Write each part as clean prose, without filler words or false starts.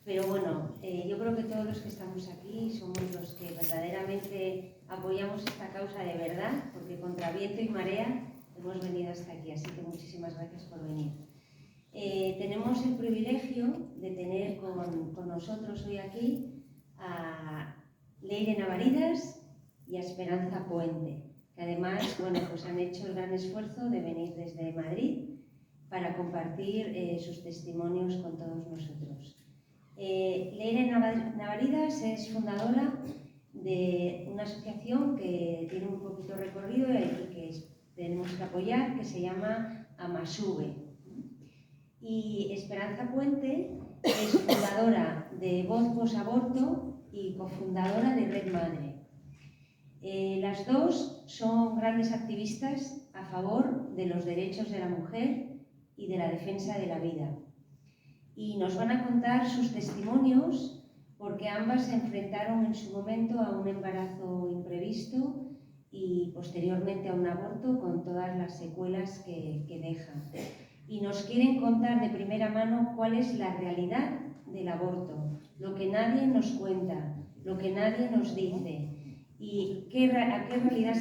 Pero bueno, yo creo que todos los que estamos aquí somos los que verdaderamente apoyamos esta causa de verdad, porque contra viento y marea hemos venido hasta aquí, así que muchísimas gracias por venir. Tenemos el privilegio de tener con nosotros hoy aquí a Leire Navaridas y a Esperanza Puente, que además, bueno, pues han hecho el gran esfuerzo de venir desde Madrid para compartir sus testimonios con todos nosotros. Leire Navaridas es fundadora de una asociación que tiene un poquito recorrido y que tenemos que apoyar, que se llama Amasube. Y Esperanza Puente es fundadora de Voz Posaborto y cofundadora de Red Madre. Las dos son grandes activistas a favor de los derechos de la mujer y de la defensa de la vida. Y nos van a contar sus testimonios porque ambas se enfrentaron en su momento a un embarazo imprevisto y posteriormente a un aborto con todas las secuelas que deja. Y nos quieren contar de primera mano cuál es la realidad del aborto, lo que nadie nos cuenta, lo que nadie nos dice y a qué realidad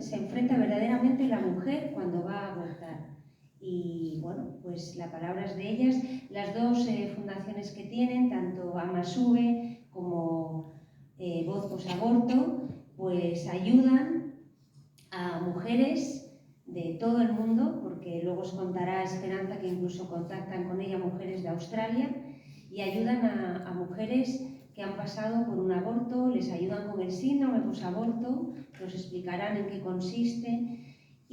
se enfrenta verdaderamente la mujer cuando va a abortar. Y bueno, pues la palabra es de ellas. Las dos fundaciones que tienen, tanto Amasube como Voz Posaborto, pues ayudan a mujeres de todo el mundo, porque luego os contará Esperanza que incluso contactan con ella mujeres de Australia, y ayudan a mujeres que han pasado por un aborto, les ayudan con el síndrome posaborto, nos explicarán en qué consiste,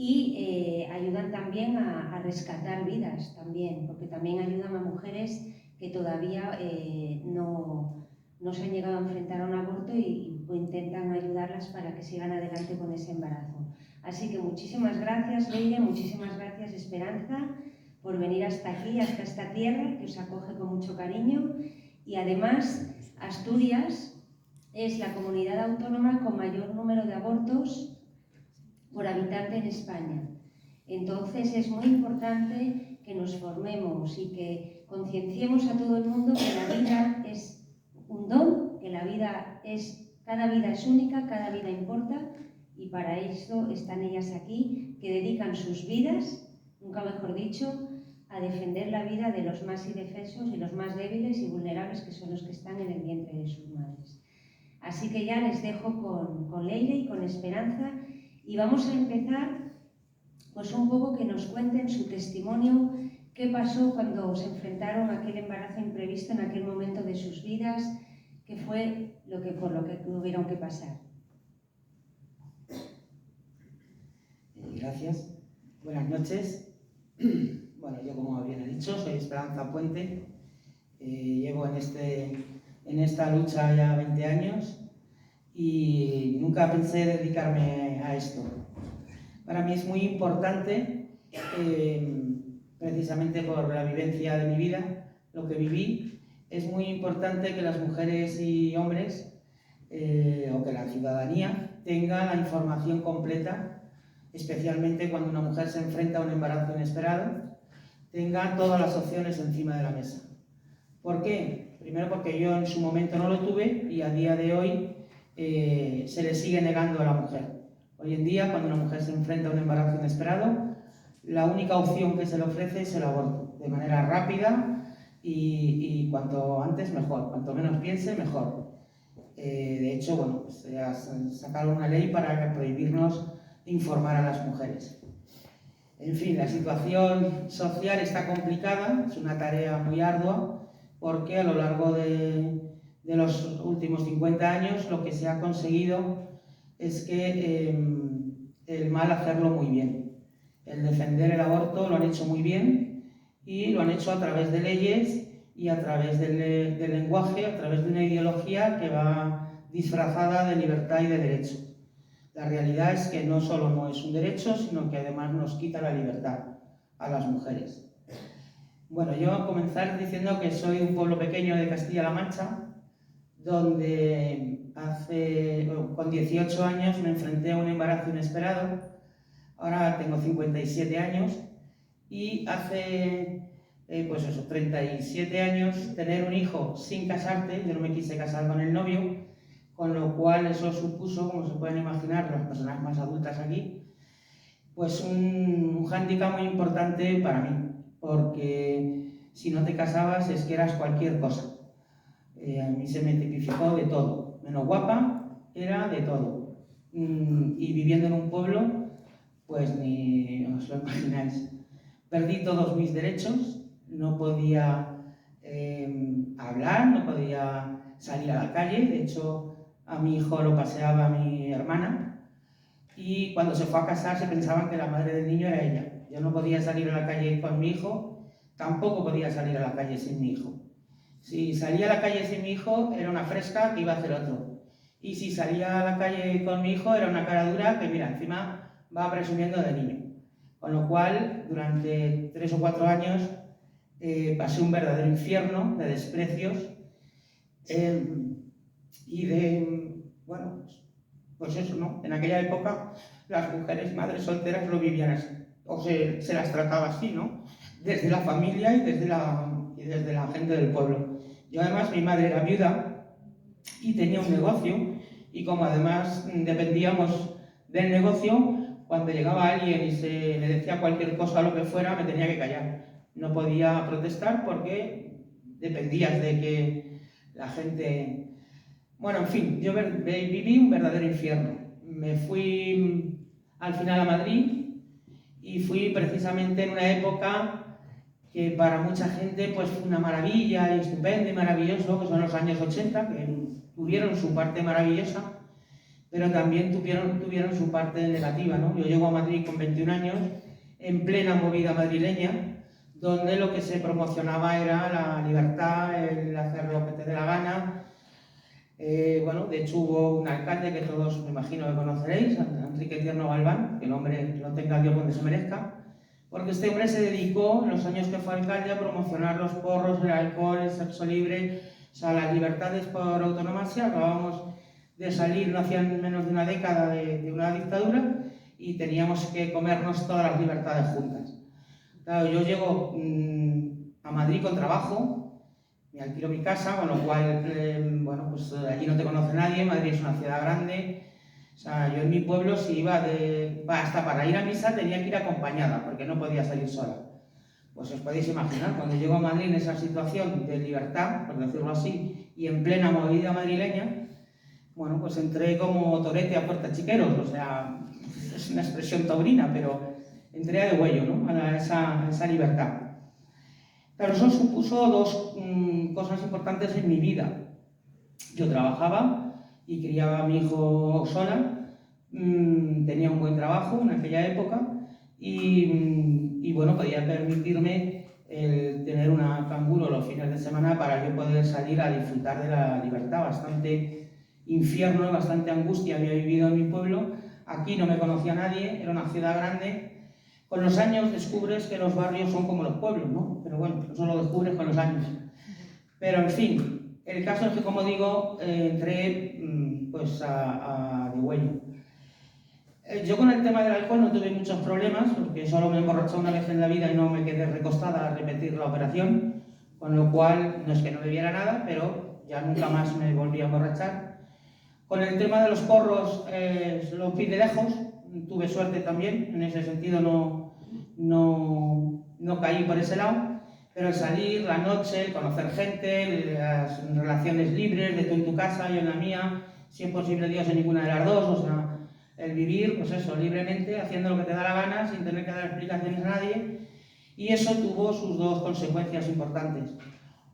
y ayudan también a rescatar vidas también, porque también ayudan a mujeres que todavía no se han llegado a enfrentar a un aborto y intentan ayudarlas para que sigan adelante con ese embarazo. Así que muchísimas gracias, Leire, muchísimas gracias, Esperanza, por venir hasta aquí, hasta esta tierra que os acoge con mucho cariño. Y además, Asturias es la comunidad autónoma con mayor número de abortos por habitante en España. Entonces es muy importante que nos formemos y que concienciemos a todo el mundo que la vida es un don, que cada vida es única, cada vida importa, y para eso están ellas aquí, que dedican sus vidas, nunca mejor dicho, a defender la vida de los más indefensos y los más débiles y vulnerables, que son los que están en el vientre de sus madres. Así que ya les dejo con Leire y con Esperanza, y vamos a empezar pues un poco que nos cuenten su testimonio, qué pasó cuando se enfrentaron a aquel embarazo imprevisto en aquel momento de sus vidas, qué fue por lo que tuvieron que pasar. Gracias. Buenas noches. Bueno, yo, como bien he dicho, soy Esperanza Puente. Llevo en esta lucha ya 20 años y nunca pensé dedicarme a esto. Para mí es muy importante, precisamente por la vivencia de mi vida, lo que viví, es muy importante que las mujeres y hombres, o que la ciudadanía, tenga la información completa, especialmente cuando una mujer se enfrenta a un embarazo inesperado, tenga todas las opciones encima de la mesa. ¿Por qué? Primero porque yo en su momento no lo tuve y a día de hoy se le sigue negando a la mujer. Hoy en día, cuando una mujer se enfrenta a un embarazo inesperado, la única opción que se le ofrece es el aborto, de manera rápida y cuanto antes mejor, cuanto menos piense mejor. De hecho, bueno, pues se ha sacado una ley para prohibirnos informar a las mujeres. En fin, la situación social está complicada, es una tarea muy ardua, porque a lo largo de los últimos 50 años lo que se ha conseguido es que el mal hacerlo muy bien. El defender el aborto lo han hecho muy bien y lo han hecho a través de leyes y a través del lenguaje, a través de una ideología que va disfrazada de libertad y de derecho. La realidad es que no solo no es un derecho, sino que además nos quita la libertad a las mujeres. Bueno, yo voy a comenzar diciendo que soy un pueblo pequeño de Castilla-La Mancha, donde con 18 años me enfrenté a un embarazo inesperado. Ahora tengo 57 años y hace pues eso, 37 años, tener un hijo sin casarte. Yo no me quise casar con el novio, con lo cual eso supuso, como se pueden imaginar las personas más adultas aquí, pues un hándicap muy importante para mí, porque si no te casabas es que eras cualquier cosa. A mí se me tipificó de todo, menos guapa, era de todo. Y viviendo en un pueblo, pues ni os lo imagináis. Perdí todos mis derechos, no podía hablar, no podía salir a la calle. De hecho, a mi hijo lo paseaba mi hermana, y cuando se fue a casar se pensaban que la madre del niño era ella. Yo no podía salir a la calle con mi hijo, tampoco podía salir a la calle sin mi hijo. Si salía a la calle sin mi hijo, era una fresca que iba a hacer otro. Y si salía a la calle con mi hijo, era una cara dura que, mira, encima va presumiendo de niño. Con lo cual, durante 3 o 4 años, pasé un verdadero infierno de desprecios y de, bueno, pues eso, ¿no? En aquella época, las mujeres madres solteras lo vivían así, o se las trataba así, ¿no? Desde la familia y desde la gente del pueblo. Yo además, mi madre era viuda y tenía un negocio, y como además dependíamos del negocio, cuando llegaba alguien y se le decía cualquier cosa o lo que fuera, me tenía que callar. No podía protestar porque dependías de que la gente... Bueno, en fin, yo viví un verdadero infierno. Me fui al final a Madrid, y fui precisamente en una época que para mucha gente pues fue una maravilla, estupendo y maravilloso, que son los años 80, que tuvieron su parte maravillosa, pero también tuvieron su parte negativa, ¿no? Yo llego a Madrid con 21 años, en plena movida madrileña, donde lo que se promocionaba era la libertad, el hacer lo que te dé la gana. Bueno, de hecho hubo un alcalde que todos me imagino que conoceréis, Enrique Tierno Galván, que el hombre lo tenga Dios donde se merezca, porque este hombre se dedicó, en los años que fue alcalde, a promocionar los porros, el alcohol, el sexo libre, o sea, las libertades por autonomía. Acabamos de salir, no hacía menos de una década de una dictadura, y teníamos que comernos todas las libertades juntas. Claro, yo llego a Madrid con trabajo, me alquilo mi casa, con lo cual, bueno, pues allí no te conoce nadie. Madrid es una ciudad grande. O sea, yo en mi pueblo, si iba hasta para ir a misa tenía que ir acompañada, porque no podía salir sola. Pues os podéis imaginar, cuando llego a Madrid en esa situación de libertad, por decirlo así, y en plena movida madrileña, bueno, pues entré como torete a puerta chiqueros. O sea, es una expresión taurina, pero entré a de huello, ¿no? A esa libertad. Pero eso supuso dos cosas importantes en mi vida. Yo trabajaba y criaba a mi hijo sola, tenía un buen trabajo en aquella época, y bueno, podía permitirme tener una canguro los fines de semana para yo poder salir a disfrutar de la libertad. Bastante infierno y bastante angustia había vivido en mi pueblo. Aquí no me conocía nadie, era una ciudad grande. Con los años descubres que los barrios son como los pueblos, ¿no? Pero bueno, eso lo descubres con los años. Pero en fin, el caso es que, como digo, entré pues a de huello. Yo con el tema del alcohol no tuve muchos problemas, porque solo me emborraché una vez en la vida y no me quedé recostada a repetir la operación, con lo cual no es que no bebiera nada, pero ya nunca más me volví a emborrachar. Con el tema de los porros lo vi de lejos, tuve suerte también, en ese sentido no caí por ese lado. Pero el salir, la noche, conocer gente, las relaciones libres, de tú en tu casa, yo en la mía, si es posible Dios en ninguna de las dos, o sea, el vivir, pues eso, libremente, haciendo lo que te da la gana, sin tener que dar explicaciones a nadie. Y eso tuvo sus dos consecuencias importantes.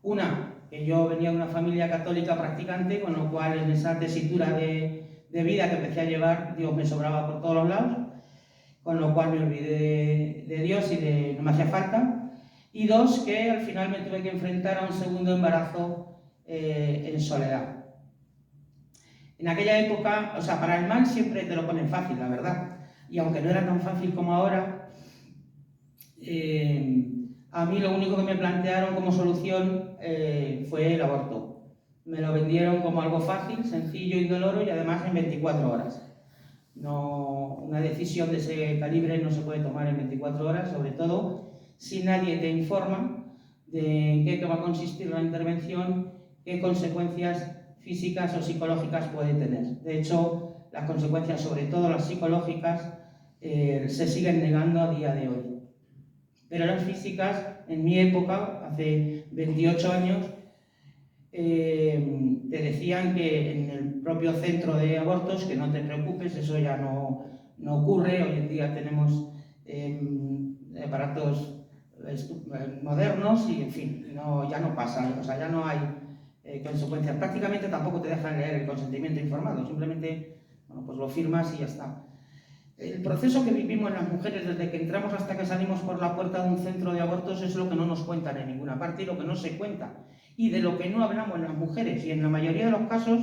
Una, que yo venía de una familia católica practicante, con lo cual en esa tesitura de vida que empecé a llevar, Dios me sobraba por todos los lados, con lo cual me olvidé de Dios y no me hacía falta. Y dos, que al final me tuve que enfrentar a un segundo embarazo en soledad. En aquella época, o sea, para el mal siempre te lo ponen fácil, la verdad. Y aunque no era tan fácil como ahora, a mí lo único que me plantearon como solución fue el aborto. Me lo vendieron como algo fácil, sencillo, indoloro, y además en 24 horas. No, una decisión de ese calibre no se puede tomar en 24 horas, sobre todo si nadie te informa. de en qué va a consistir la intervención, qué consecuencias físicas o psicológicas puede tener. De hecho, las consecuencias, sobre todo las psicológicas, se siguen negando a día de hoy. Pero las físicas, en mi época, hace 28 años, te decían que en el propio centro de abortos, que no te preocupes, eso ya no ocurre. Hoy en día tenemos aparatos modernos y, en fin, ya no pasa, o sea, ya no hay consecuencias. Prácticamente tampoco te dejan leer el consentimiento informado, simplemente, bueno, pues lo firmas y ya está. El proceso que vivimos las mujeres desde que entramos hasta que salimos por la puerta de un centro de abortos es lo que no nos cuentan en ninguna parte y lo que no se cuenta, y de lo que no hablamos las mujeres, y en la mayoría de los casos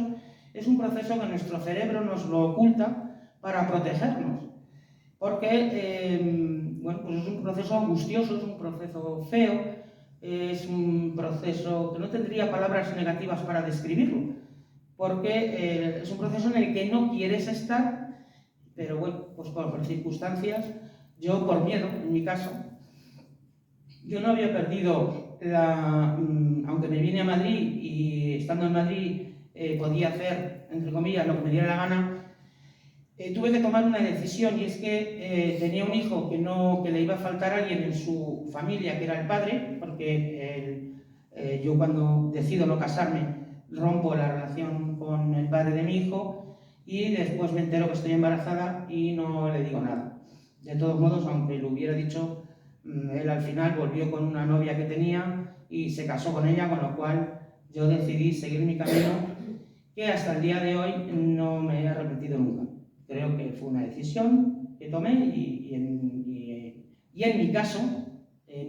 es un proceso que nuestro cerebro nos lo oculta para protegernos, porque bueno, pues es un proceso angustioso, es un proceso feo, es un proceso que no tendría palabras negativas para describirlo, porque es un proceso en el que no quieres estar, pero bueno, pues por circunstancias, yo por miedo, en mi caso, yo no había perdido aunque me vine a Madrid y estando en Madrid podía hacer, entre comillas, lo que me diera la gana, tuve que tomar una decisión, y es que tenía un hijo que le iba a faltar a alguien en su familia, que era el padre, porque yo cuando decido no casarme rompo la relación con el padre de mi hijo, y después me entero que estoy embarazada y no le digo nada. De todos modos, aunque lo hubiera dicho, él al final volvió con una novia que tenía y se casó con ella, con lo cual yo decidí seguir mi camino, que hasta el día de hoy no me he arrepentido nunca. Creo que fue una decisión que tomé y en mi caso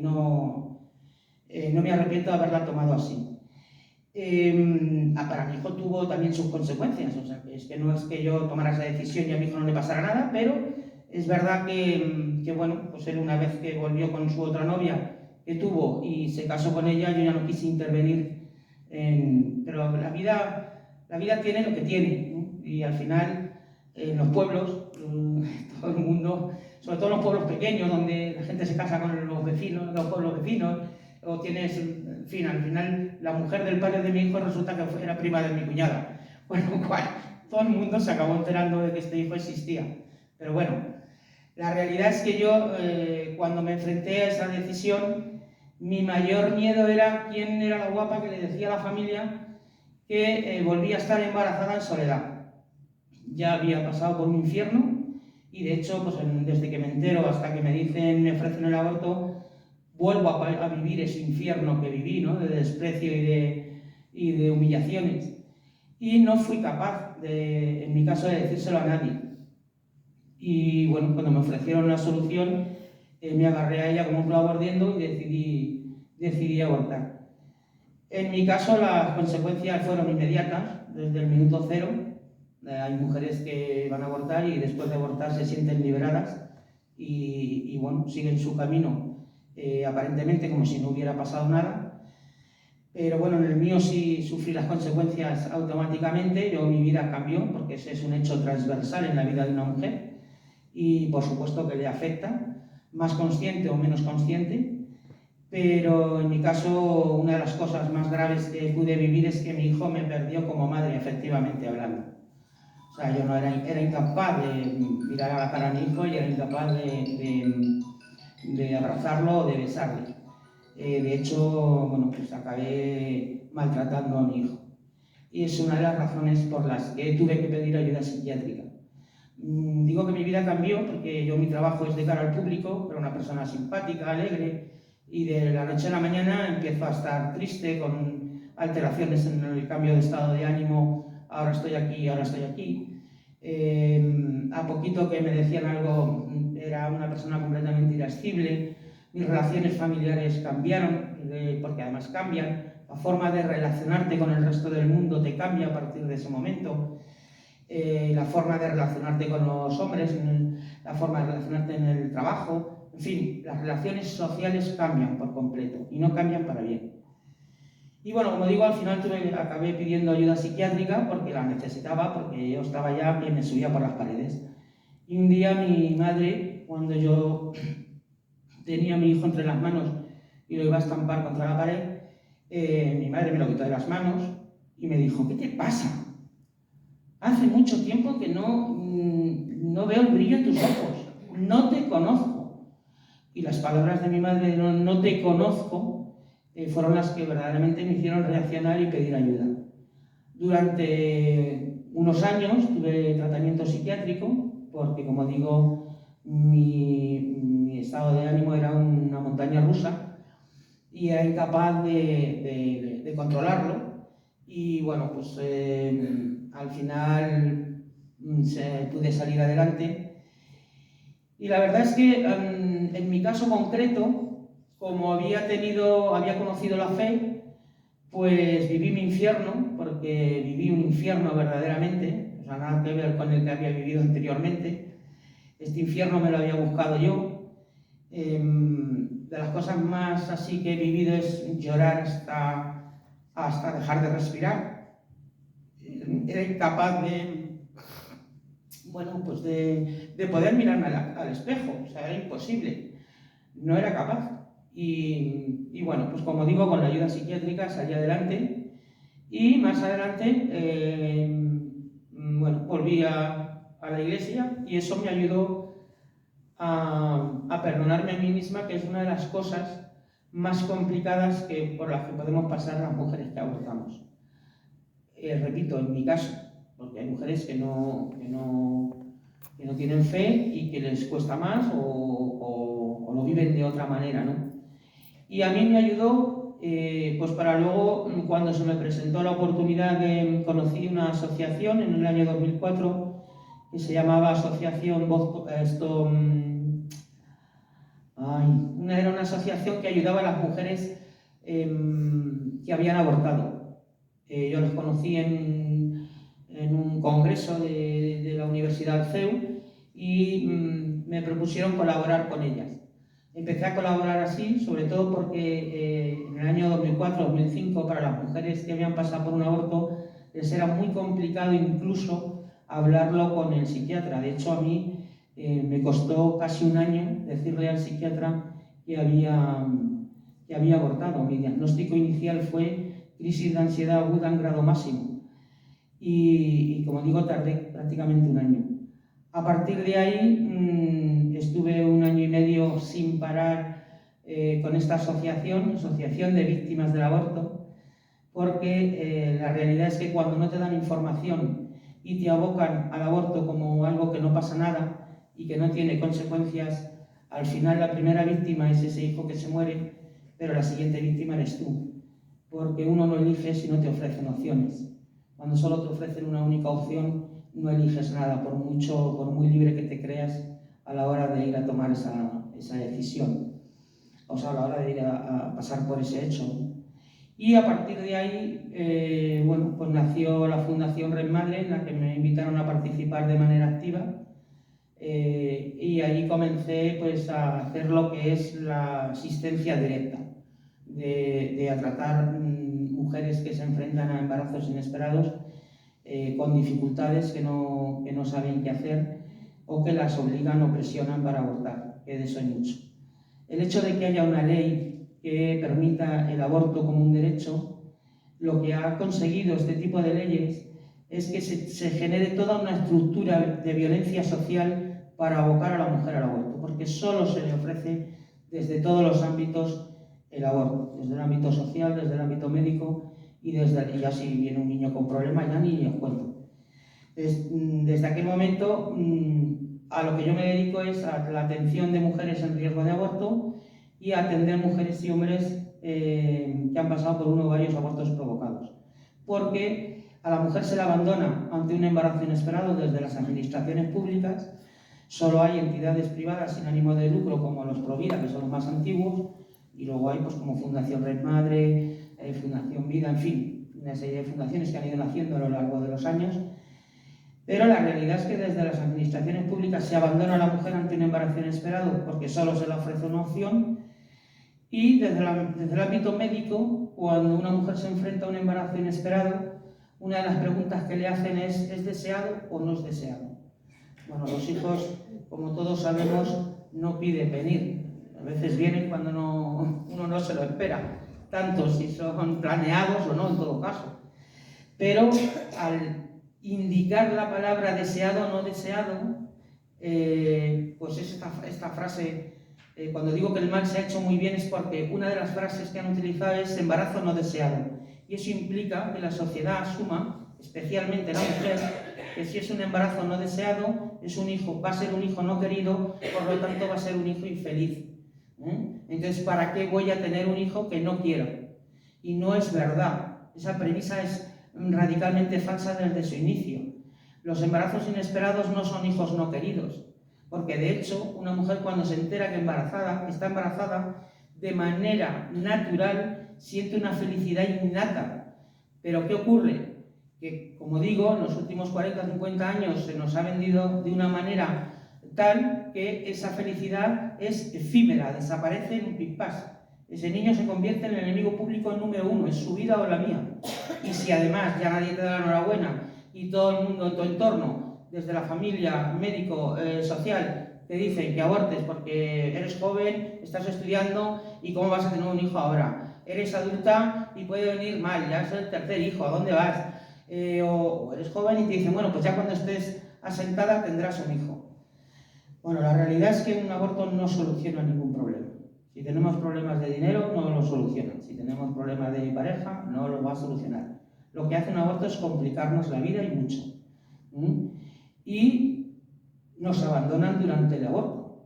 no me arrepiento de haberla tomado así. Para mi hijo tuvo también sus consecuencias, o sea, es que no es que yo tomara esa decisión y a mi hijo no le pasara nada, pero es verdad que bueno, pues él, una vez que volvió con su otra novia que tuvo y se casó con ella, yo ya no quise intervenir, pero la vida tiene lo que tiene, ¿no? Y al final en los pueblos, todo el mundo, sobre todo en los pueblos pequeños donde la gente se casa con los vecinos, los pueblos vecinos, o tienes, en fin, al final la mujer del padre de mi hijo resulta que era prima de mi cuñada, con lo cual todo el mundo se acabó enterando de que este hijo existía. Pero bueno, la realidad es que yo, cuando me enfrenté a esa decisión, mi mayor miedo era quién era la guapa que le decía a la familia que volvía a estar embarazada en soledad. Ya había pasado por un infierno y, de hecho, pues desde que me entero hasta que me ofrecen el aborto, vuelvo a vivir ese infierno que viví, ¿no? De desprecio y de humillaciones. Y no fui capaz, en mi caso, de decírselo a nadie. Y bueno, cuando me ofrecieron la solución, me agarré a ella como un clavo ardiendo y decidí abortar. En mi caso, las consecuencias fueron inmediatas, desde el minuto cero. Hay mujeres que van a abortar y después de abortar se sienten liberadas y bueno, siguen su camino aparentemente como si no hubiera pasado nada. Pero bueno, en el mío sí sufrí las consecuencias automáticamente. Mi vida cambió, porque ese es un hecho transversal en la vida de una mujer y por supuesto que le afecta, más consciente o menos consciente. Pero en mi caso, una de las cosas más graves que pude vivir es que mi hijo me perdió como madre, efectivamente hablando. O sea, yo no era incapaz de mirar a la cara a mi hijo y era incapaz de abrazarlo o de besarle. De hecho, bueno, pues acabé maltratando a mi hijo. Y es una de las razones por las que tuve que pedir ayuda psiquiátrica. Digo que mi vida cambió porque mi trabajo es de cara al público, pero una persona simpática, alegre, y de la noche a la mañana empiezo a estar triste, con alteraciones en el cambio de estado de ánimo. Ahora estoy aquí, ahora estoy aquí. A poquito que me decían algo, era una persona completamente irascible. Mis relaciones familiares cambiaron, porque además cambian. La forma de relacionarte con el resto del mundo te cambia a partir de ese momento. La forma de relacionarte con los hombres, la forma de relacionarte en el trabajo. En fin, las relaciones sociales cambian por completo y no cambian para bien. Y bueno, como digo, al final acabé pidiendo ayuda psiquiátrica porque la necesitaba, porque yo estaba ya que me subía por las paredes. Y un día mi madre, cuando yo tenía a mi hijo entre las manos y lo iba a estampar contra la pared, mi madre me lo quitó de las manos y me dijo: ¿qué te pasa? Hace mucho tiempo que no veo el brillo en tus ojos, no te conozco. Y las palabras de mi madre, no te conozco, fueron las que verdaderamente me hicieron reaccionar y pedir ayuda. Durante unos años tuve tratamiento psiquiátrico porque, como digo, mi estado de ánimo era una montaña rusa y era incapaz de controlarlo. Y bueno, pues al final pude salir adelante. Y la verdad es que en mi caso concreto, como había conocido la fe, pues viví mi infierno, porque viví un infierno verdaderamente, o sea, nada que ver con el que había vivido anteriormente. Este infierno me lo había buscado yo. De las cosas más así que he vivido es llorar hasta dejar de respirar. Era incapaz de poder mirarme al espejo, o sea, era imposible, no era capaz. Y bueno, pues como digo, con la ayuda psiquiátrica salí adelante y más adelante, volví a la iglesia y eso me ayudó a perdonarme a mí misma, que es una de las cosas más complicadas por las que podemos pasar las mujeres que abortamos. Repito, en mi caso, porque hay mujeres que no tienen fe y que les cuesta más o lo viven de otra manera, ¿no? Y a mí me ayudó, pues para luego, cuando se me presentó la oportunidad, conocí una asociación en el año 2004 que se llamaba Asociación era una asociación que ayudaba a las mujeres que habían abortado. Yo las conocí en un congreso de la Universidad CEU y me propusieron colaborar con ellas. Empecé a colaborar así, sobre todo porque en el año 2004-2005 para las mujeres que habían pasado por un aborto les era muy complicado incluso hablarlo con el psiquiatra. De hecho, a mí me costó casi un año decirle al psiquiatra que había abortado. Mi diagnóstico inicial fue crisis de ansiedad aguda en grado máximo y como digo, tardé prácticamente un año. A partir de ahí estuve un año y medio sin parar con esta asociación de víctimas del aborto, porque la realidad es que cuando no te dan información y te abocan al aborto como algo que no pasa nada y que no tiene consecuencias, al final la primera víctima es ese hijo que se muere, pero la siguiente víctima eres tú, porque uno no elige si no te ofrecen opciones. Cuando solo te ofrecen una única opción, no eliges nada, por muy libre que te creas a la hora de ir a tomar esa decisión, o sea, a la hora de ir a pasar por ese hecho, ¿no? Y a partir de ahí, pues nació la Fundación Red Madre, en la que me invitaron a participar de manera activa, y allí comencé pues a hacer lo que es la asistencia directa, de tratar mujeres que se enfrentan a embarazos inesperados, con dificultades que no saben qué hacer o que las obligan o presionan para abortar, que de eso hay mucho. El hecho de que haya una ley que permita el aborto como un derecho, lo que ha conseguido este tipo de leyes es que se genere toda una estructura de violencia social para abocar a la mujer al aborto, porque solo se le ofrece desde todos los ámbitos el aborto, desde el ámbito social, desde el ámbito médico, y ya si viene un niño con problemas ya ni os cuento. Desde aquel momento a lo que yo me dedico es a la atención de mujeres en riesgo de aborto y a atender mujeres y hombres que han pasado por uno o varios abortos provocados. Porque a la mujer se la abandona ante un embarazo inesperado desde las administraciones públicas. Solo hay entidades privadas sin ánimo de lucro como los Provida, que son los más antiguos, y luego hay pues como Fundación Red Madre, Fundación Vida, en fin, una serie de fundaciones que han ido naciendo a lo largo de los años. Pero la realidad es que desde las administraciones públicas se abandona a la mujer ante un embarazo inesperado porque solo se le ofrece una opción, y desde el ámbito médico, cuando una mujer se enfrenta a un embarazo inesperado, una de las preguntas que le hacen ¿es deseado o no es deseado? Bueno, los hijos, como todos sabemos, no piden venir. A veces vienen cuando uno no se lo espera, tanto si son planeados o no, en todo caso. Pero al indicar la palabra deseado o no deseado, pues es esta frase, cuando digo que el mal se ha hecho muy bien es porque una de las frases que han utilizado es embarazo no deseado. Y eso implica que la sociedad asuma, especialmente la mujer, que si es un embarazo no deseado, va a ser un hijo no querido, por lo tanto va a ser un hijo infeliz. Entonces, ¿para qué voy a tener un hijo que no quiero? Y no es verdad. Esa premisa es radicalmente falsa desde su inicio. Los embarazos inesperados no son hijos no queridos, porque de hecho una mujer cuando se entera que está embarazada, de manera natural siente una felicidad innata. Pero ¿qué ocurre? Que, como digo, en los últimos 40 o 50 años se nos ha vendido de una manera tal que esa felicidad es efímera, desaparece en un pispás. Ese niño se convierte en el enemigo público número 1, es su vida o la mía. Y si además ya nadie te da la enhorabuena y todo el mundo en tu entorno, desde la familia, médico, social, te dicen que abortes porque eres joven, estás estudiando y cómo vas a tener un hijo ahora. Eres adulta y puede venir mal, ya es el tercer hijo, ¿a dónde vas? O eres joven y te dicen, bueno, pues ya cuando estés asentada tendrás un hijo. Bueno, la realidad es que un aborto no soluciona ningún problema. Si tenemos problemas de dinero, no lo soluciona. Si tenemos problemas de pareja, no lo va a solucionar. Lo que hace un aborto es complicarnos la vida y mucho. Y nos abandonan durante el aborto.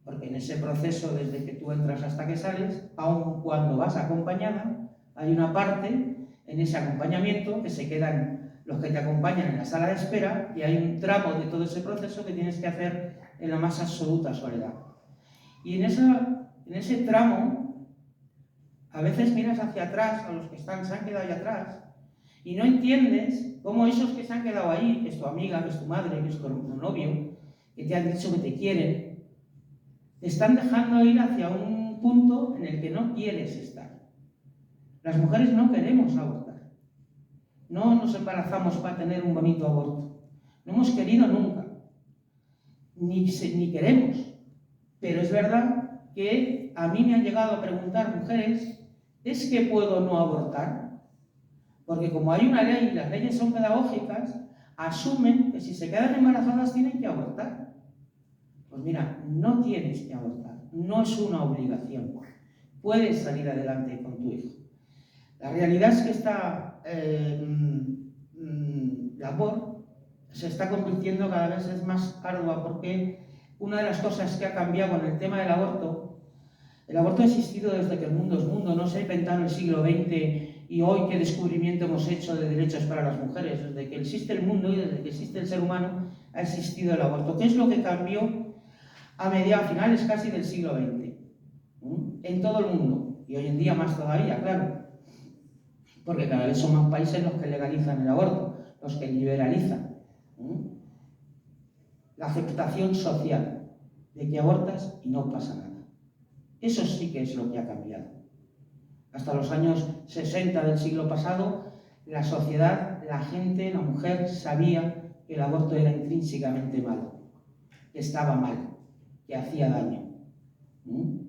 Porque en ese proceso, desde que tú entras hasta que sales, aun cuando vas acompañada, hay una parte en ese acompañamiento que se quedan los que te acompañan en la sala de espera y hay un tramo de todo ese proceso que tienes que hacer en la más absoluta soledad. Y en ese tramo, a veces miras hacia atrás, a los que se han quedado ahí atrás, y no entiendes cómo esos que se han quedado ahí, que es tu amiga, que es tu madre, que es tu novio, que te han dicho que te quieren, te están dejando ir hacia un punto en el que no quieres estar. Las mujeres no queremos abortar. No nos embarazamos para tener un bonito aborto. No hemos querido nunca. Ni queremos. Pero es verdad que a mí me han llegado a preguntar mujeres, ¿es que puedo no abortar? Porque como hay una ley y las leyes son pedagógicas, asumen que si se quedan embarazadas tienen que abortar. Pues mira, no tienes que abortar, no es una obligación. Puedes salir adelante con tu hijo. La realidad es que esta labor se está convirtiendo cada vez es más ardua porque una de las cosas que ha cambiado con el tema del aborto, el aborto ha existido desde que el mundo es mundo, no se ha inventado en el siglo XX y hoy qué descubrimiento hemos hecho de derechos para las mujeres. Desde que existe el mundo y desde que existe el ser humano ha existido el aborto. ¿Qué es lo que cambió a finales casi del siglo XX? En todo el mundo, y hoy en día más todavía, claro, porque cada vez son más países los que legalizan el aborto, los que liberalizan. La aceptación social de que abortas y no pasa nada. Eso sí que es lo que ha cambiado. Hasta los años 60 del siglo pasado, la sociedad, la gente, la mujer sabía que el aborto era intrínsecamente malo, que estaba mal, que hacía daño.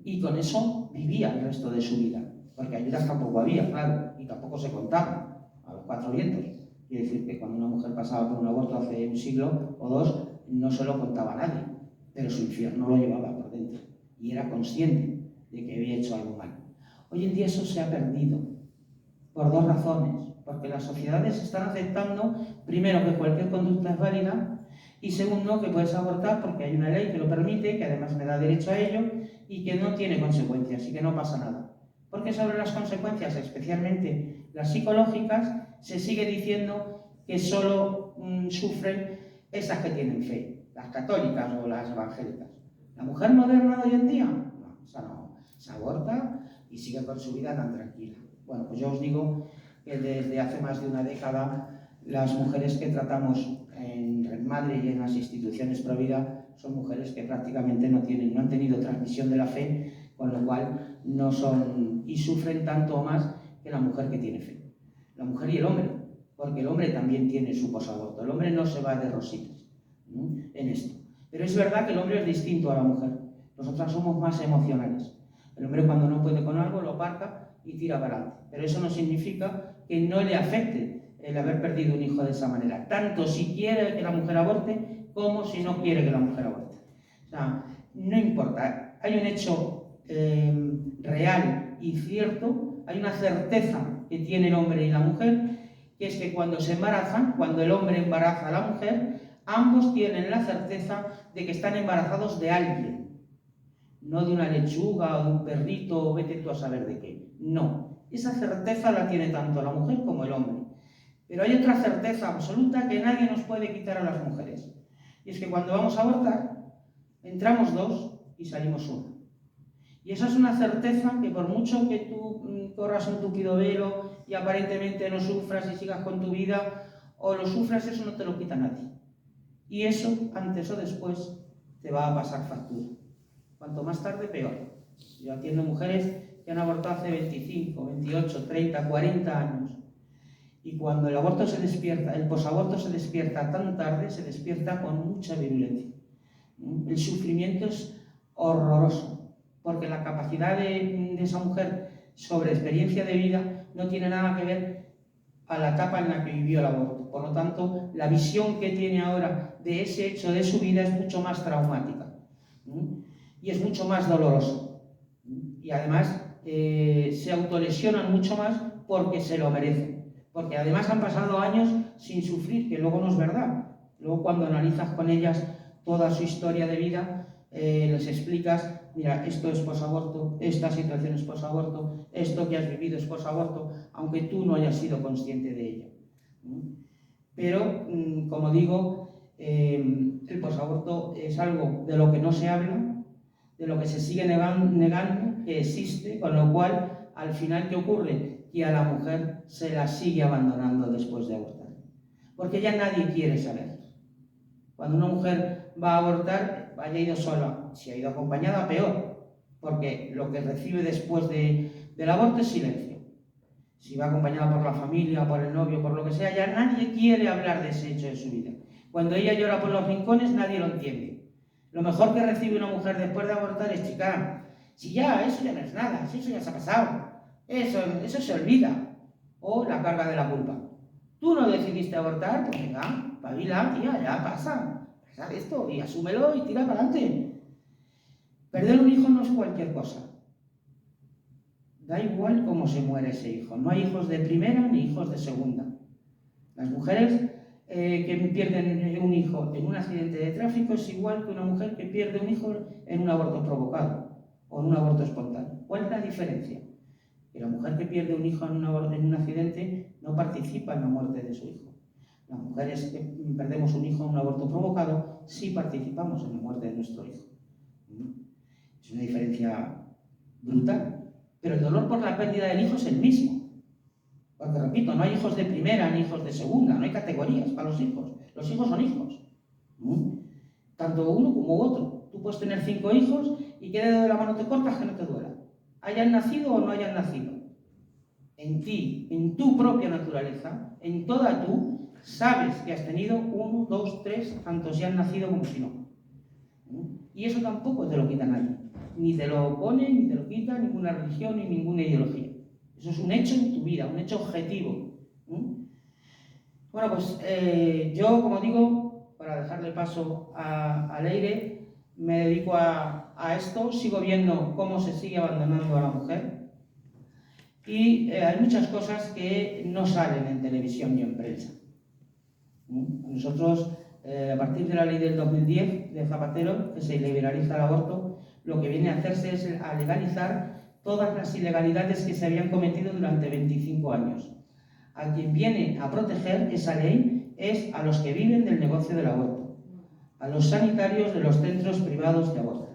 Y con eso vivía el resto de su vida, porque ayudas tampoco había, claro, y tampoco se contaban a los cuatro vientos. Quiere decir que cuando una mujer pasaba por un aborto hace un siglo o dos, no se lo contaba a nadie, pero su infierno lo llevaba por dentro y era consciente de que había hecho algo mal. Hoy en día eso se ha perdido por dos razones, porque las sociedades están aceptando, primero, que cualquier conducta es válida, y segundo, que puedes abortar porque hay una ley que lo permite, que además me da derecho a ello y que no tiene consecuencias y que no pasa nada. Porque sobre las consecuencias, especialmente las psicológicas, se sigue diciendo que solo sufren esas que tienen fe, las católicas o las evangélicas. ¿La mujer moderna de hoy en día? No, esa no. Se aborta y sigue con su vida tan tranquila. Bueno, pues yo os digo que desde hace más de una década las mujeres que tratamos en Red Madre y en las instituciones pro vida son mujeres que prácticamente no han tenido transmisión de la fe, con lo cual no son y sufren tanto o más que la mujer que tiene fe. La mujer y el hombre, porque el hombre también tiene su posaborto. El hombre no se va de rositas en esto. Pero es verdad que el hombre es distinto a la mujer. Nosotras somos más emocionales. El hombre cuando no puede con algo lo aparca y tira para adelante. Pero eso no significa que no le afecte el haber perdido un hijo de esa manera. Tanto si quiere que la mujer aborte como si no quiere que la mujer aborte. O sea, no importa. Hay un hecho real y cierto, hay una certeza que tiene el hombre y la mujer, que es que cuando se embarazan, cuando el hombre embaraza a la mujer, ambos tienen la certeza de que están embarazados de alguien. No de una lechuga o de un perrito o vete tú a saber de qué. No. Esa certeza la tiene tanto la mujer como el hombre. Pero hay otra certeza absoluta que nadie nos puede quitar a las mujeres. Y es que cuando vamos a abortar, entramos dos y salimos uno. Y esa es una certeza que por mucho que tú corras un tupido velo y aparentemente no sufras y sigas con tu vida, o lo sufras, eso no te lo quita nadie. Y eso, antes o después, te va a pasar factura. Cuanto más tarde, peor. Yo atiendo mujeres que han abortado hace 25, 28, 30, 40 años. Y cuando el aborto se despierta, el posaborto se despierta tan tarde, se despierta con mucha virulencia. El sufrimiento es horroroso, porque la capacidad de esa mujer sobre experiencia de vida no tiene nada que ver a la etapa en la que vivió el aborto. Por lo tanto, la visión que tiene ahora de ese hecho de su vida es mucho más traumática y es mucho más doloroso. Y además se autolesionan mucho más porque se lo merecen. Porque además han pasado años sin sufrir, que luego no es verdad. Luego cuando analizas con ellas toda su historia de vida, les explicas, mira, esto es posaborto, esta situación es posaborto, esto que has vivido es posaborto, aunque tú no hayas sido consciente de ello. Pero, como digo, el posaborto es algo de lo que no se habla, de lo que se sigue negando, que existe, con lo cual, al final, ¿qué ocurre? Que a la mujer se la sigue abandonando después de abortar. Porque ya nadie quiere saber. Cuando una mujer va a abortar, haya ido sola, si ha ido acompañada, peor, porque lo que recibe después del aborto es silencio. Si va acompañada por la familia, por el novio, por lo que sea, ya nadie quiere hablar de ese hecho de su vida. Cuando ella llora por los rincones, nadie lo entiende. Lo mejor que recibe una mujer después de abortar es, chica, si ya, eso ya no es nada, si eso ya se ha pasado, eso se olvida. O la carga de la culpa. Tú no decidiste abortar, pues venga, pabila, tía, ya pasa esto y asúmelo y tira para adelante. Perder un hijo no es cualquier cosa. Da igual cómo se muere ese hijo. No hay hijos de primera ni hijos de segunda. Las mujeres que pierden un hijo en un accidente de tráfico es igual que una mujer que pierde un hijo en un aborto provocado o en un aborto espontáneo. ¿Cuál es la diferencia? Que la mujer que pierde un hijo en un accidente no participa en la muerte de su hijo. Las mujeres que perdemos un hijo en un aborto provocado sí participamos en la muerte de nuestro hijo. Es una diferencia brutal. Pero el dolor por la pérdida del hijo es el mismo. Porque, repito, no hay hijos de primera ni hijos de segunda, no hay categorías para los hijos. Los hijos son hijos. Tanto uno como otro. Tú puedes tener 5 hijos y qué dedo de la mano te cortas que no te duela. Hayan nacido o no hayan nacido. En ti, en tu propia naturaleza, en toda tú, sabes que has tenido 1, 2, 3, tanto si han nacido como si no. Y eso tampoco te lo quita nadie. Ni te lo pone, ni te lo quita ninguna religión, ni ninguna ideología. Eso es un hecho en tu vida, un hecho objetivo. Bueno, pues yo, como digo, para dejarle paso a Leire, me dedico a esto, sigo viendo cómo se sigue abandonando a la mujer y hay muchas cosas que no salen en televisión ni en prensa. Nosotros, a partir de la ley del 2010 de Zapatero, que se liberaliza el aborto, lo que viene a hacerse es a legalizar todas las ilegalidades que se habían cometido durante 25 años. A quien viene a proteger esa ley es a los que viven del negocio del aborto, a los sanitarios de los centros privados de aborto.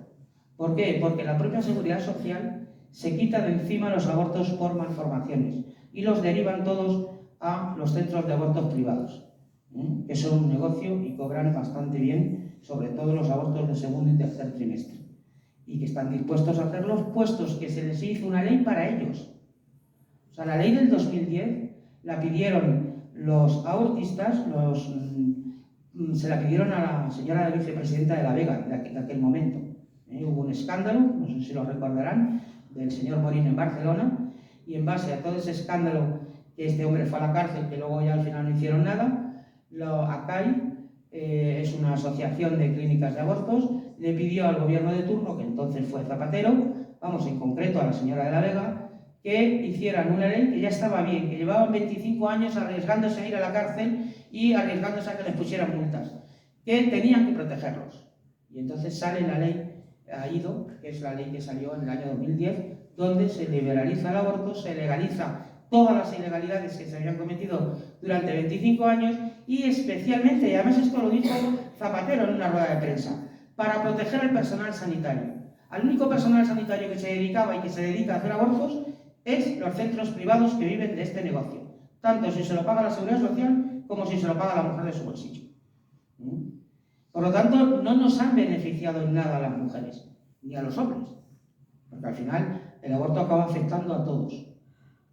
¿Por qué? Porque la propia Seguridad Social se quita de encima los abortos por malformaciones y los derivan todos a los centros de abortos privados, que son un negocio y cobran bastante bien, sobre todo los abortos de segundo y tercer trimestre, y que están dispuestos a hacerlos, puestos que se les hizo una ley para ellos. O sea, la ley del 2010 la pidieron los abortistas, se la pidieron a la señora vicepresidenta de La Vega, de aquel momento, Hubo un escándalo, no sé si lo recordarán, del señor Morín en Barcelona, y en base a todo ese escándalo que este hombre fue a la cárcel, que luego ya al final no hicieron nada, ACAI, es una asociación de clínicas de abortos, le pidió al gobierno de turno, que entonces fue Zapatero, vamos, en concreto a la señora de la Vega, que hicieran una ley que ya estaba bien, que llevaban 25 años arriesgándose a ir a la cárcel y arriesgándose a que les pusieran multas, que tenían que protegerlos. Y entonces sale la ley AIDO, que es la ley que salió en el año 2010, donde se liberaliza el aborto, se legaliza todas las ilegalidades que se habían cometido durante 25 años y especialmente, y además esto lo dijo Zapatero en una rueda de prensa, para proteger al personal sanitario. Al único personal sanitario que se dedicaba y que se dedica a hacer abortos es los centros privados que viven de este negocio, tanto si se lo paga la Seguridad Social como si se lo paga la mujer de su bolsillo. Por lo tanto, no nos han beneficiado en nada a las mujeres, ni a los hombres, porque al final el aborto acaba afectando a todos.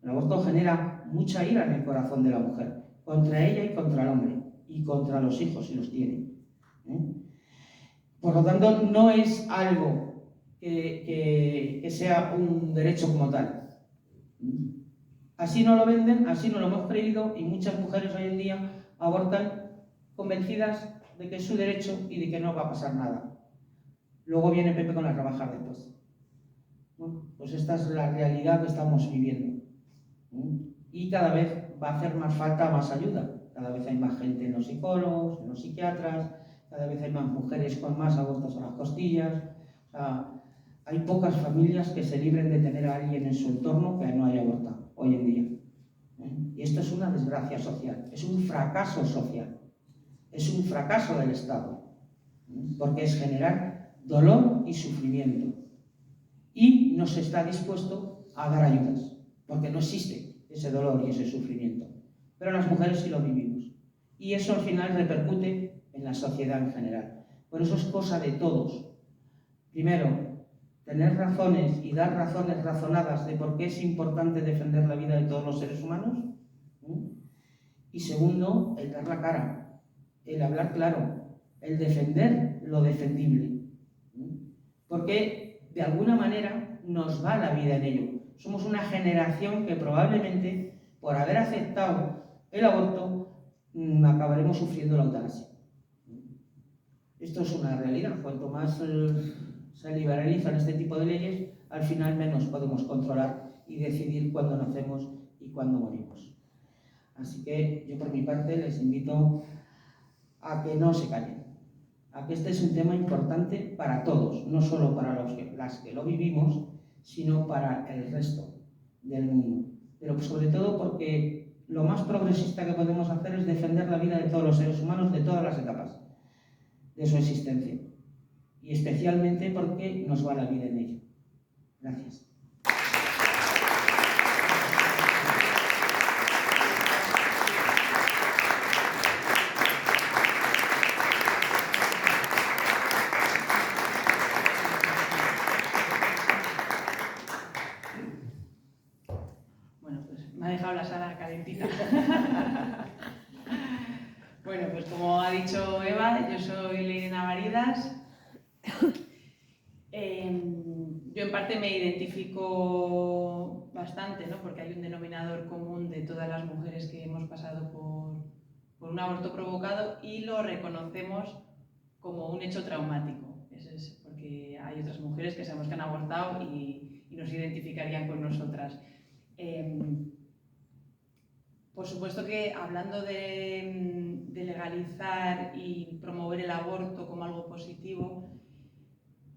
El aborto genera mucha ira en el corazón de la mujer, contra ella y contra el hombre, y contra los hijos si los tiene. Por lo tanto, no es algo que sea un derecho como tal. Así no lo venden, así no lo hemos creído, y muchas mujeres hoy en día abortan convencidas de que es su derecho y de que no va a pasar nada. Luego viene Pepe con las rebajas después. Bueno, pues esta es la realidad que estamos viviendo. Y cada vez va a hacer más falta más ayuda. Cada vez hay más gente en los psicólogos, en los psiquiatras, cada vez hay más mujeres con más abortos a las costillas. O sea, hay pocas familias que se libren de tener a alguien en su entorno que no haya abortado hoy en día. Y esto es una desgracia social, es un fracaso social, es un fracaso del Estado, porque es generar dolor y sufrimiento. Y no se está dispuesto a dar ayudas, porque no existe ese dolor y ese sufrimiento. Pero las mujeres sí lo vivimos. Y eso al final repercute en la sociedad en general. Por eso es cosa de todos. Primero, tener razones y dar razones razonadas de por qué es importante defender la vida de todos los seres humanos. Y segundo, el dar la cara, el hablar claro, el defender lo defendible. Porque de alguna manera nos va la vida en ello. Somos una generación que probablemente, por haber aceptado el aborto, acabaremos sufriendo la eutanasia. Esto es una realidad. Cuanto más se liberalizan este tipo de leyes, al final menos podemos controlar y decidir cuándo nacemos y cuándo morimos. Así que yo por mi parte les invito a que no se callen, a que este es un tema importante para todos, no solo para las que lo vivimos, sino para el resto del mundo. Pero sobre todo porque lo más progresista que podemos hacer es defender la vida de todos los seres humanos de todas las etapas de su existencia. Y especialmente porque nos va la vida en ello. Gracias. Me ha dejado la sala calentita. Bueno, pues como ha dicho Eva, yo soy Lorena Varidas. Yo en parte me identifico bastante, ¿no? Porque hay un denominador común de todas las mujeres que hemos pasado por un aborto provocado y lo reconocemos como un hecho traumático. Eso es porque hay otras mujeres que sabemos que han abortado y nos identificarían con nosotras. Por supuesto que hablando de legalizar y promover el aborto como algo positivo,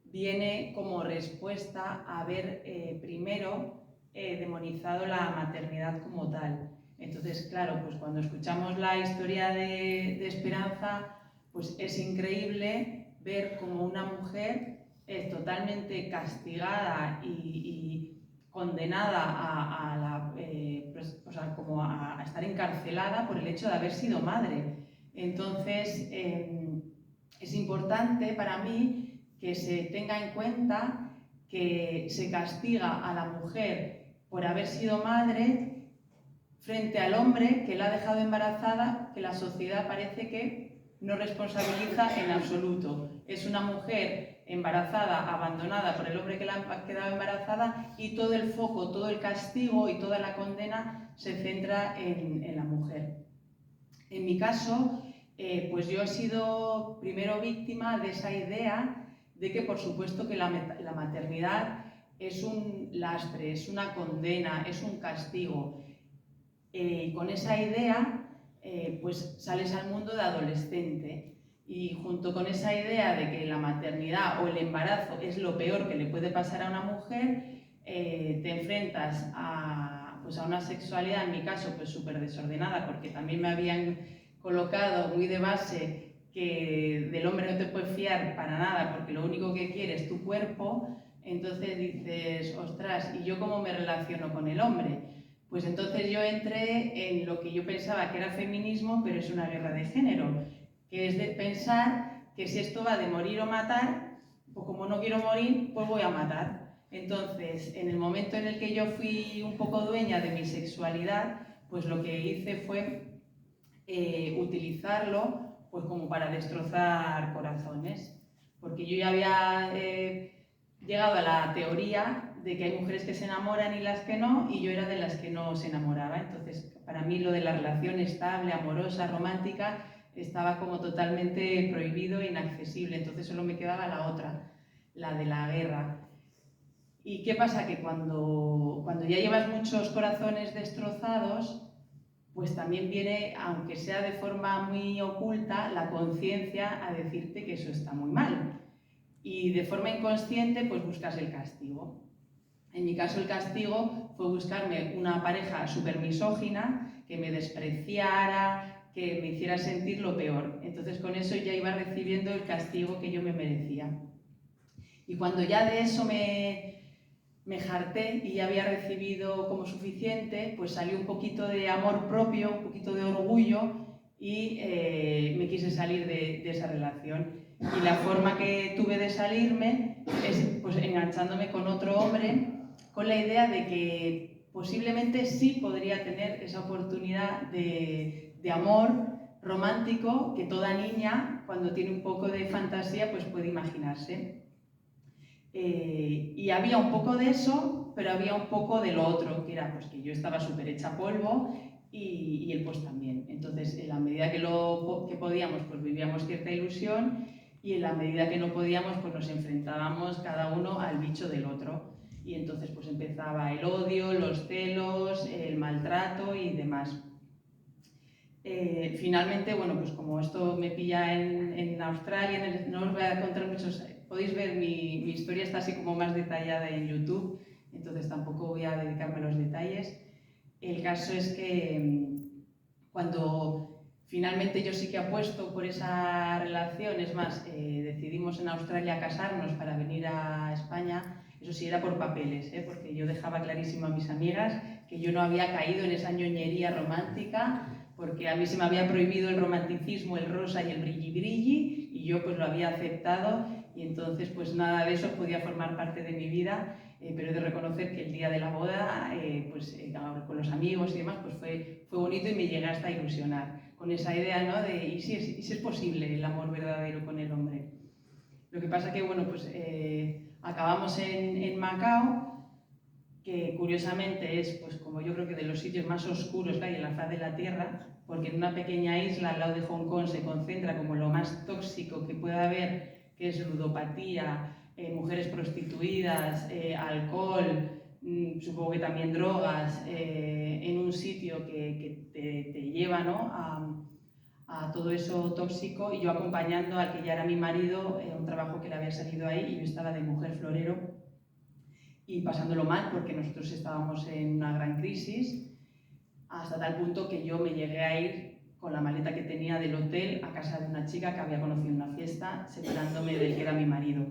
viene como respuesta a haber primero demonizado la maternidad como tal. Entonces, claro, pues cuando escuchamos la historia de Esperanza, pues es increíble ver cómo una mujer es totalmente castigada y condenada como a estar encarcelada por el hecho de haber sido madre. Entonces, es importante para mí que se tenga en cuenta que se castiga a la mujer por haber sido madre frente al hombre que la ha dejado embarazada, que la sociedad parece que no responsabiliza en absoluto. Es una mujer embarazada, abandonada por el hombre que la ha quedado embarazada, y todo el foco, todo el castigo y toda la condena se centra en la mujer. En mi caso, pues yo he sido primero víctima de esa idea de que por supuesto que la maternidad es un lastre, es una condena, es un castigo. Y con esa idea pues sales al mundo de adolescente, y junto con esa idea de que la maternidad o el embarazo es lo peor que le puede pasar a una mujer, te enfrentas pues a una sexualidad, en mi caso, pues súper desordenada, porque también me habían colocado muy de base que del hombre no te puedes fiar para nada porque lo único que quiere es tu cuerpo. Entonces dices, ostras, ¿y yo cómo me relaciono con el hombre? Pues entonces yo entré en lo que yo pensaba que era feminismo, pero es una guerra de género, que es de pensar que si esto va de morir o matar, pues como no quiero morir, pues voy a matar. Entonces, en el momento en el que yo fui un poco dueña de mi sexualidad, pues lo que hice fue utilizarlo pues como para destrozar corazones, porque yo ya había llegado a la teoría de que hay mujeres que se enamoran y las que no, y yo era de las que no se enamoraba. Entonces, para mí lo de la relación estable, amorosa, romántica, estaba como totalmente prohibido e inaccesible. Entonces solo me quedaba la otra, la de la guerra. ¿Y qué pasa? Que cuando ya llevas muchos corazones destrozados, pues también viene, aunque sea de forma muy oculta, la conciencia a decirte que eso está muy mal. Y de forma inconsciente, pues buscas el castigo. En mi caso, el castigo fue buscarme una pareja súper misógina, que me despreciara, que me hiciera sentir lo peor. Entonces, con eso ya iba recibiendo el castigo que yo me merecía. Y cuando ya de eso me harté y ya había recibido como suficiente, pues salió un poquito de amor propio, un poquito de orgullo, y me quise salir de esa relación. Y la forma que tuve de salirme es pues enganchándome con otro hombre, con la idea de que posiblemente sí podría tener esa oportunidad de amor romántico que toda niña, cuando tiene un poco de fantasía, pues puede imaginarse. Y había un poco de eso, pero había un poco de lo otro, que era pues que yo estaba súper hecha polvo y él pues también. Entonces, en la medida que podíamos, pues vivíamos cierta ilusión, y en la medida que no podíamos, pues nos enfrentábamos cada uno al bicho del otro. Y entonces pues empezaba el odio, los celos, el maltrato y demás. Finalmente, bueno, pues como esto me pilla en Australia, no os voy a contar muchos. Podéis ver mi historia, está así como más detallada en YouTube, entonces tampoco voy a dedicarme a los detalles. El caso es que cuando finalmente yo sí que apuesto por esa relación, es más, decidimos en Australia casarnos para venir a España, eso sí era por papeles, porque yo dejaba clarísimo a mis amigas que yo no había caído en esa ñoñería romántica, porque a mí se me había prohibido el romanticismo, el rosa y el brilli-brilli, y yo pues lo había aceptado, y entonces pues nada de eso podía formar parte de mi vida, pero he de reconocer que el día de la boda, con los amigos y demás, pues fue bonito y me llegué hasta a ilusionar con esa idea, ¿no? De ¿y si es posible el amor verdadero con el hombre? Lo que pasa que, bueno, pues acabamos en Macao, que curiosamente es, pues como yo creo que de los sitios más oscuros que hay en la faz de la Tierra, porque en una pequeña isla al lado de Hong Kong se concentra como lo más tóxico que pueda haber, que es ludopatía, mujeres prostituidas, alcohol, supongo que también drogas, en un sitio que te lleva, ¿no?, a todo eso tóxico, y yo acompañando al que ya era mi marido, un trabajo que le había salido ahí, y yo estaba de mujer florero y pasándolo mal porque nosotros estábamos en una gran crisis, hasta tal punto que yo me llegué a ir con la maleta que tenía del hotel a casa de una chica que había conocido en una fiesta, separándome del que era mi marido.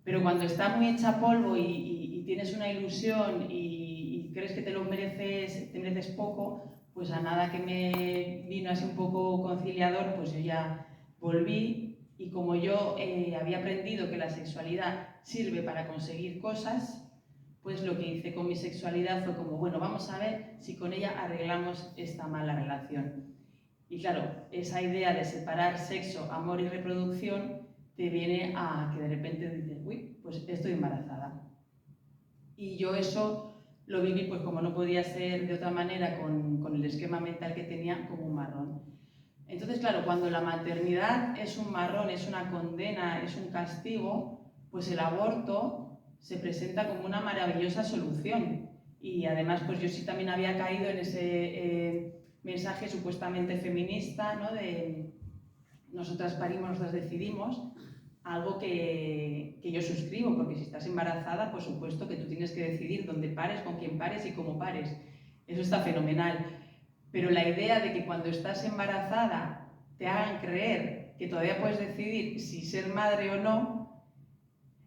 Pero cuando estás muy hecha polvo y tienes una ilusión y crees que te mereces poco, pues a nada que me vino así un poco conciliador, pues yo ya volví, y como yo había aprendido que la sexualidad sirve para conseguir cosas, pues lo que hice con mi sexualidad fue como, bueno, vamos a ver si con ella arreglamos esta mala relación. Y claro, esa idea de separar sexo, amor y reproducción, te viene a que de repente dices, uy, pues estoy embarazada. Y yo eso lo viví, pues como no podía ser de otra manera, con el esquema mental que tenía, como un marrón. Entonces, claro, cuando la maternidad es un marrón, es una condena, es un castigo, pues el aborto se presenta como una maravillosa solución. Y además, pues yo sí también había caído en ese mensaje supuestamente feminista, ¿no? De nosotras parimos, nosotras decidimos, algo que yo suscribo, porque si estás embarazada, por supuesto que tú tienes que decidir dónde pares, con quién pares y cómo pares. Eso está fenomenal. Pero la idea de que cuando estás embarazada te hagan creer que todavía puedes decidir si ser madre o no,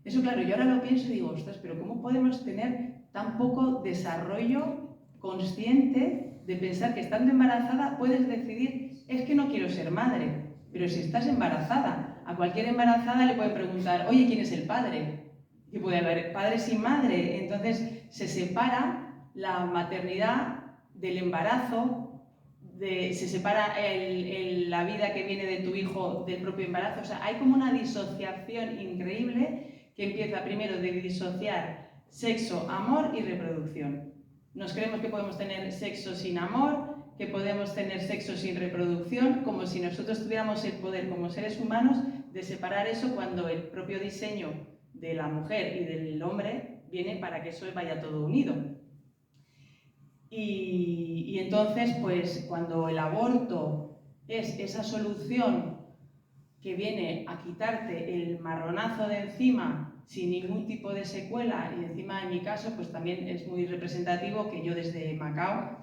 eso claro, yo ahora lo pienso y digo, ostras, pero ¿cómo podemos tener tan poco desarrollo consciente de pensar que estando embarazada puedes decidir, es que no quiero ser madre? Pero si estás embarazada, a cualquier embarazada le puede preguntar, oye, ¿quién es el padre? Y puede haber padre sin madre. Entonces se separa la maternidad del embarazo, se separa la vida que viene de tu hijo del propio embarazo. O sea, hay como una disociación increíble que empieza primero de disociar sexo, amor y reproducción. Nos creemos que podemos tener sexo sin amor, que podemos tener sexo sin reproducción, como si nosotros tuviéramos el poder como seres humanos de separar eso, cuando el propio diseño de la mujer y del hombre viene para que eso vaya todo unido. Y entonces, pues cuando el aborto es esa solución que viene a quitarte el marronazo de encima sin ningún tipo de secuela, y encima en mi caso pues también es muy representativo que yo desde Macao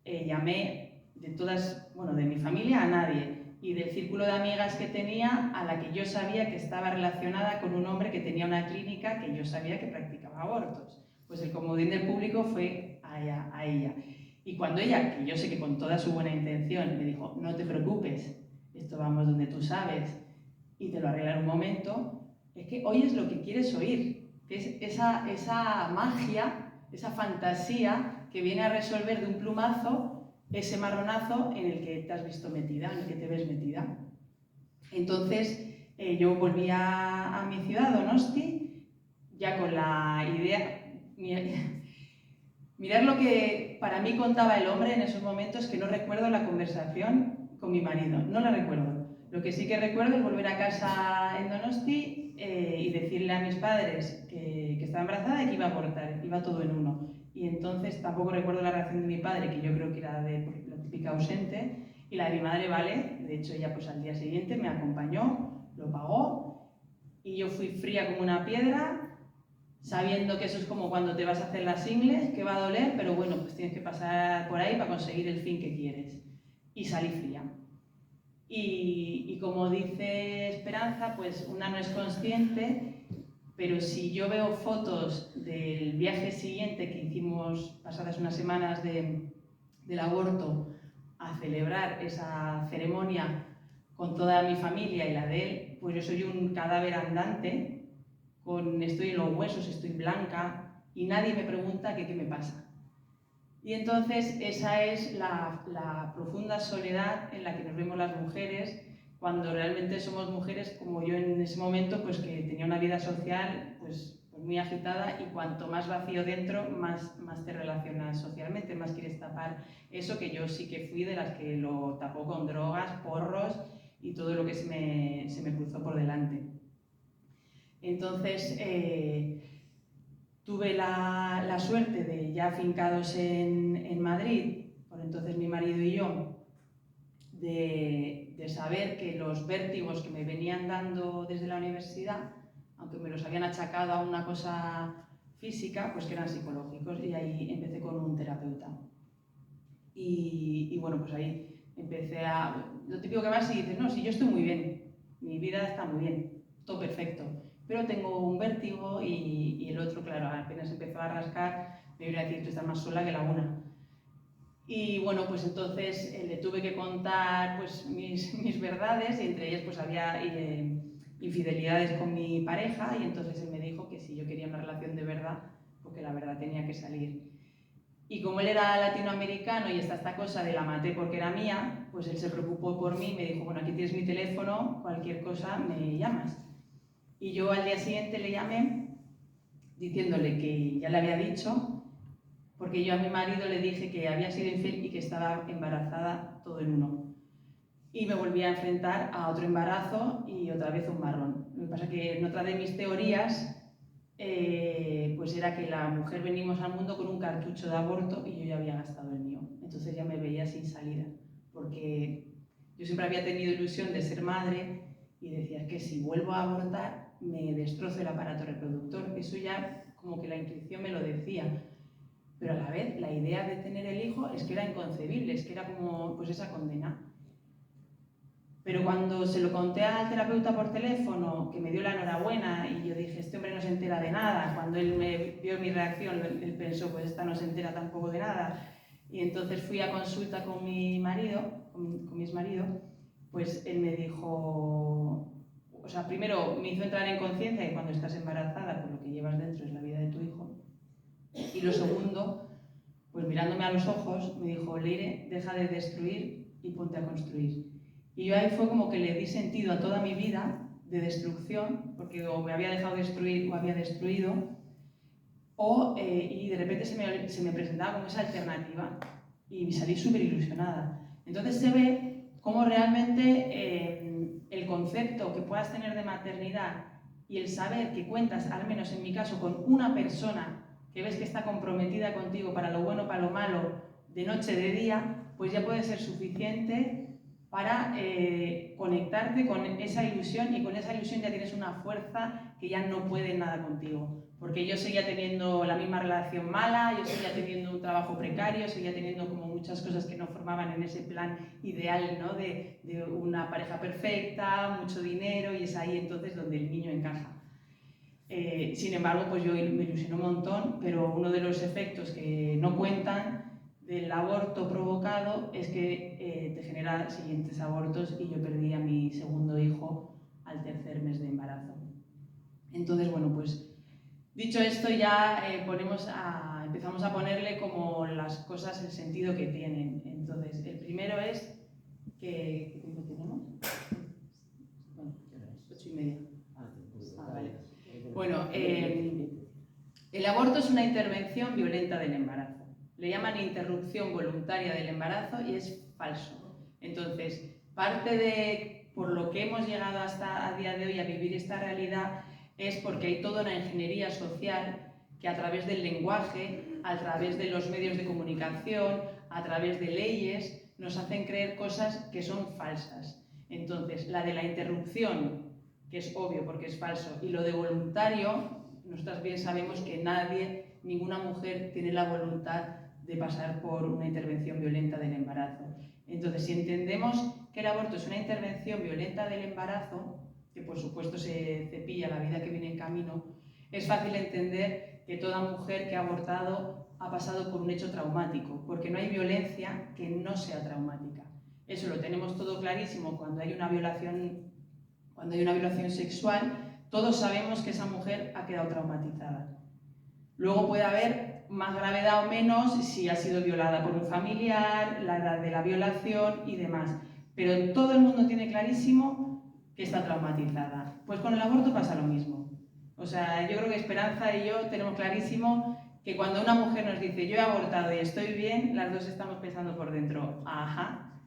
llamé de todas, bueno, de mi familia a nadie, y del círculo de amigas que tenía a la que yo sabía que estaba relacionada con un hombre que tenía una clínica que yo sabía que practicaba abortos. Pues el comodín del público fue a ella. Y cuando ella, que yo sé que con toda su buena intención, me dijo, no te preocupes, esto vamos donde tú sabes y te lo arregla en un momento, es que oyes lo que quieres oír, que es esa magia, esa fantasía que viene a resolver de un plumazo ese marronazo en el que te has visto metida, en el que te ves metida. Entonces yo volví a mi ciudad, Donosti, ya con la idea... Mirar lo que para mí contaba el hombre en esos momentos, que no recuerdo la conversación con mi marido, no la recuerdo. Lo que sí que recuerdo es volver a casa en Donosti y decirle a mis padres que estaba embarazada y que iba a abortar, iba todo en uno. Y entonces tampoco recuerdo la reacción de mi padre, que yo creo que era de la típica ausente, y la de mi madre, vale, de hecho ella pues al día siguiente me acompañó, lo pagó, y yo fui fría como una piedra, sabiendo que eso es como cuando te vas a hacer las ingles, que va a doler, pero bueno, pues tienes que pasar por ahí para conseguir el fin que quieres. Y salí fría. Y como dice Esperanza, pues una no es consciente, pero si yo veo fotos del viaje siguiente que hicimos pasadas unas semanas del aborto a celebrar esa ceremonia con toda mi familia y la de él, pues yo soy un cadáver andante, estoy en los huesos, estoy blanca y nadie me pregunta qué me pasa. Y entonces esa es la profunda soledad en la que nos vemos las mujeres, cuando realmente somos mujeres como yo en ese momento, pues que tenía una vida social pues muy agitada, y cuanto más vacío dentro, más te relacionas socialmente, más quieres tapar eso, que yo sí que fui de las que lo tapó con drogas, porros y todo lo que se me cruzó por delante. Entonces tuve la suerte de, ya afincados en Madrid, por entonces mi marido y yo, de saber que los vértigos que me venían dando desde la universidad, aunque me los habían achacado a una cosa física, pues que eran psicológicos, y ahí empecé con un terapeuta. Y bueno, pues ahí empecé lo típico que vas y dices, no, si yo estoy muy bien, mi vida está muy bien, todo perfecto, pero tengo un vértigo, y el otro, claro, apenas empezó a rascar, me iba a decir, tú estás más sola que la una. Y bueno, pues entonces le tuve que contar pues mis verdades, y entre ellas pues había infidelidades con mi pareja, y entonces él me dijo que si yo quería una relación de verdad, porque la verdad tenía que salir. Y como él era latinoamericano y está esta cosa de la maté porque era mía, pues él se preocupó por mí y me dijo, bueno, aquí tienes mi teléfono, cualquier cosa me llamas. Y yo al día siguiente le llamé diciéndole que ya le había dicho, porque yo a mi marido le dije que había sido infiel y que estaba embarazada todo en uno. Y me volví a enfrentar a otro embarazo y otra vez un marrón. Lo que pasa es que en otra de mis teorías pues era que la mujer venimos al mundo con un cartucho de aborto y yo ya había gastado el mío. Entonces ya me veía sin salida, porque yo siempre había tenido ilusión de ser madre y decía que si vuelvo a abortar me destrozo el aparato reproductor. Eso ya como que la intuición me lo decía. Pero a la vez la idea de tener el hijo es que era inconcebible, es que era como pues esa condena. Pero cuando se lo conté al terapeuta por teléfono, que me dio la enhorabuena y yo dije, este hombre no se entera de nada, cuando él me vio mi reacción, él pensó, pues esta no se entera tampoco de nada. Y entonces fui a consulta con mi marido, con mi exmarido, pues él me dijo, o sea, primero me hizo entrar en conciencia que cuando estás embarazada, pues lo que llevas dentro es la vida de tu hijo. Y lo segundo, pues mirándome a los ojos, me dijo, Leire, deja de destruir y ponte a construir. Y yo ahí fue como que le di sentido a toda mi vida de destrucción, porque o me había dejado destruir o había destruido, y de repente se me presentaba como esa alternativa y salí súper ilusionada. Entonces se ve cómo realmente el concepto que puedas tener de maternidad y el saber que cuentas, al menos en mi caso, con una persona que ves que está comprometida contigo para lo bueno, para lo malo, de noche, de día, pues ya puede ser suficiente para conectarte con esa ilusión, y con esa ilusión ya tienes una fuerza que ya no puede nada contigo. Porque yo seguía teniendo la misma relación mala, yo seguía teniendo un trabajo precario, seguía teniendo como muchas cosas que no formaban en ese plan ideal, ¿no? de una pareja perfecta, mucho dinero, y es ahí entonces donde el niño encaja. Sin embargo, pues yo me ilusioné un montón, pero uno de los efectos que no cuentan del aborto provocado es que te genera siguientes abortos, y yo perdí a mi segundo hijo al tercer mes de embarazo. Entonces, bueno, pues dicho esto, ya empezamos a ponerle como las cosas el sentido que tienen. Entonces, el primero es que... ¿Qué tiempo tenemos? Bueno, 8:30. Vale. Bueno, el aborto es una intervención violenta del embarazo. Le llaman interrupción voluntaria del embarazo y es falso. Entonces, parte de por lo que hemos llegado hasta a día de hoy a vivir esta realidad es porque hay toda una ingeniería social que a través del lenguaje, a través de los medios de comunicación, a través de leyes, nos hacen creer cosas que son falsas. Entonces, la de la interrupción, que es obvio porque es falso, y lo de voluntario, nosotras bien sabemos que nadie, ninguna mujer tiene la voluntad de pasar por una intervención violenta del embarazo. Entonces, si entendemos que el aborto es una intervención violenta del embarazo, que por supuesto se cepilla la vida que viene en camino, es fácil entender que toda mujer que ha abortado ha pasado por un hecho traumático, porque no hay violencia que no sea traumática. Eso lo tenemos todo clarísimo cuando hay una violación sexual. Todos sabemos que esa mujer ha quedado traumatizada. Luego puede haber más gravedad o menos si ha sido violada por un familiar, la edad de la violación y demás. Pero todo el mundo tiene clarísimo que está traumatizada. Pues con el aborto pasa lo mismo. O sea, yo creo que Esperanza y yo tenemos clarísimo que cuando una mujer nos dice yo he abortado y estoy bien, las dos estamos pensando por dentro, ajá.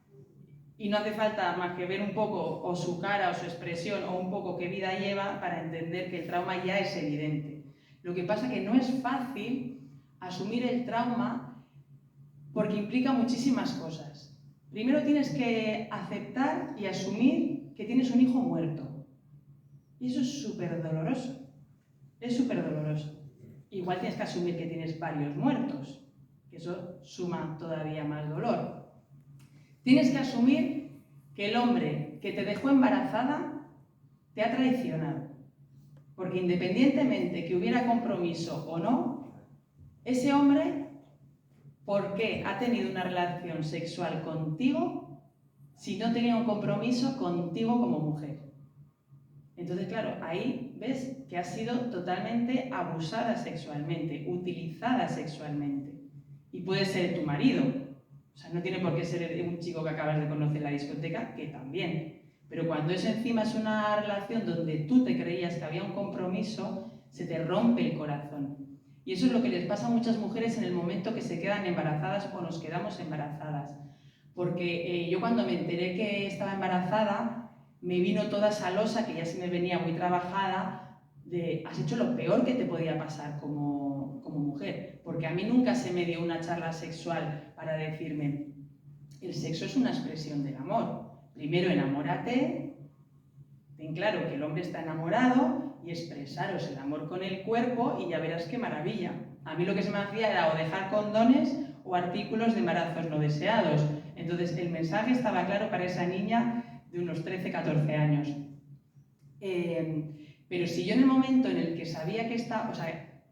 Y no hace falta más que ver un poco o su cara o su expresión o un poco qué vida lleva para entender que el trauma ya es evidente. Lo que pasa es que no es fácil asumir el trauma porque implica muchísimas cosas. Primero tienes que aceptar y asumir que tienes un hijo muerto. Y eso es súper doloroso. Es súper doloroso. Igual tienes que asumir que tienes varios muertos, que eso suma todavía más dolor. Tienes que asumir que el hombre que te dejó embarazada te ha traicionado. Porque independientemente que hubiera compromiso o no, ese hombre, ¿por qué ha tenido una relación sexual contigo si no tenía un compromiso contigo como mujer? Entonces, claro, ahí ves que has sido totalmente abusada sexualmente, utilizada sexualmente. Y puede ser tu marido. O sea, no tiene por qué ser un chico que acabas de conocer en la discoteca, que también. Pero cuando eso encima es una relación donde tú te creías que había un compromiso, se te rompe el corazón. Y eso es lo que les pasa a muchas mujeres en el momento que se quedan embarazadas o nos quedamos embarazadas. Porque yo cuando me enteré que estaba embarazada, me vino toda esa losa, que ya se me venía muy trabajada, de has hecho lo peor que te podía pasar como mujer. Porque a mí nunca se me dio una charla sexual para decirme, el sexo es una expresión del amor. Primero enamórate, ten claro que el hombre está enamorado y expresaros el amor con el cuerpo y ya verás qué maravilla. A mí lo que se me hacía era o dejar condones o artículos de embarazos no deseados. Entonces el mensaje estaba claro para esa niña de unos 13, 14 años. Pero si yo en el momento en el que sabía que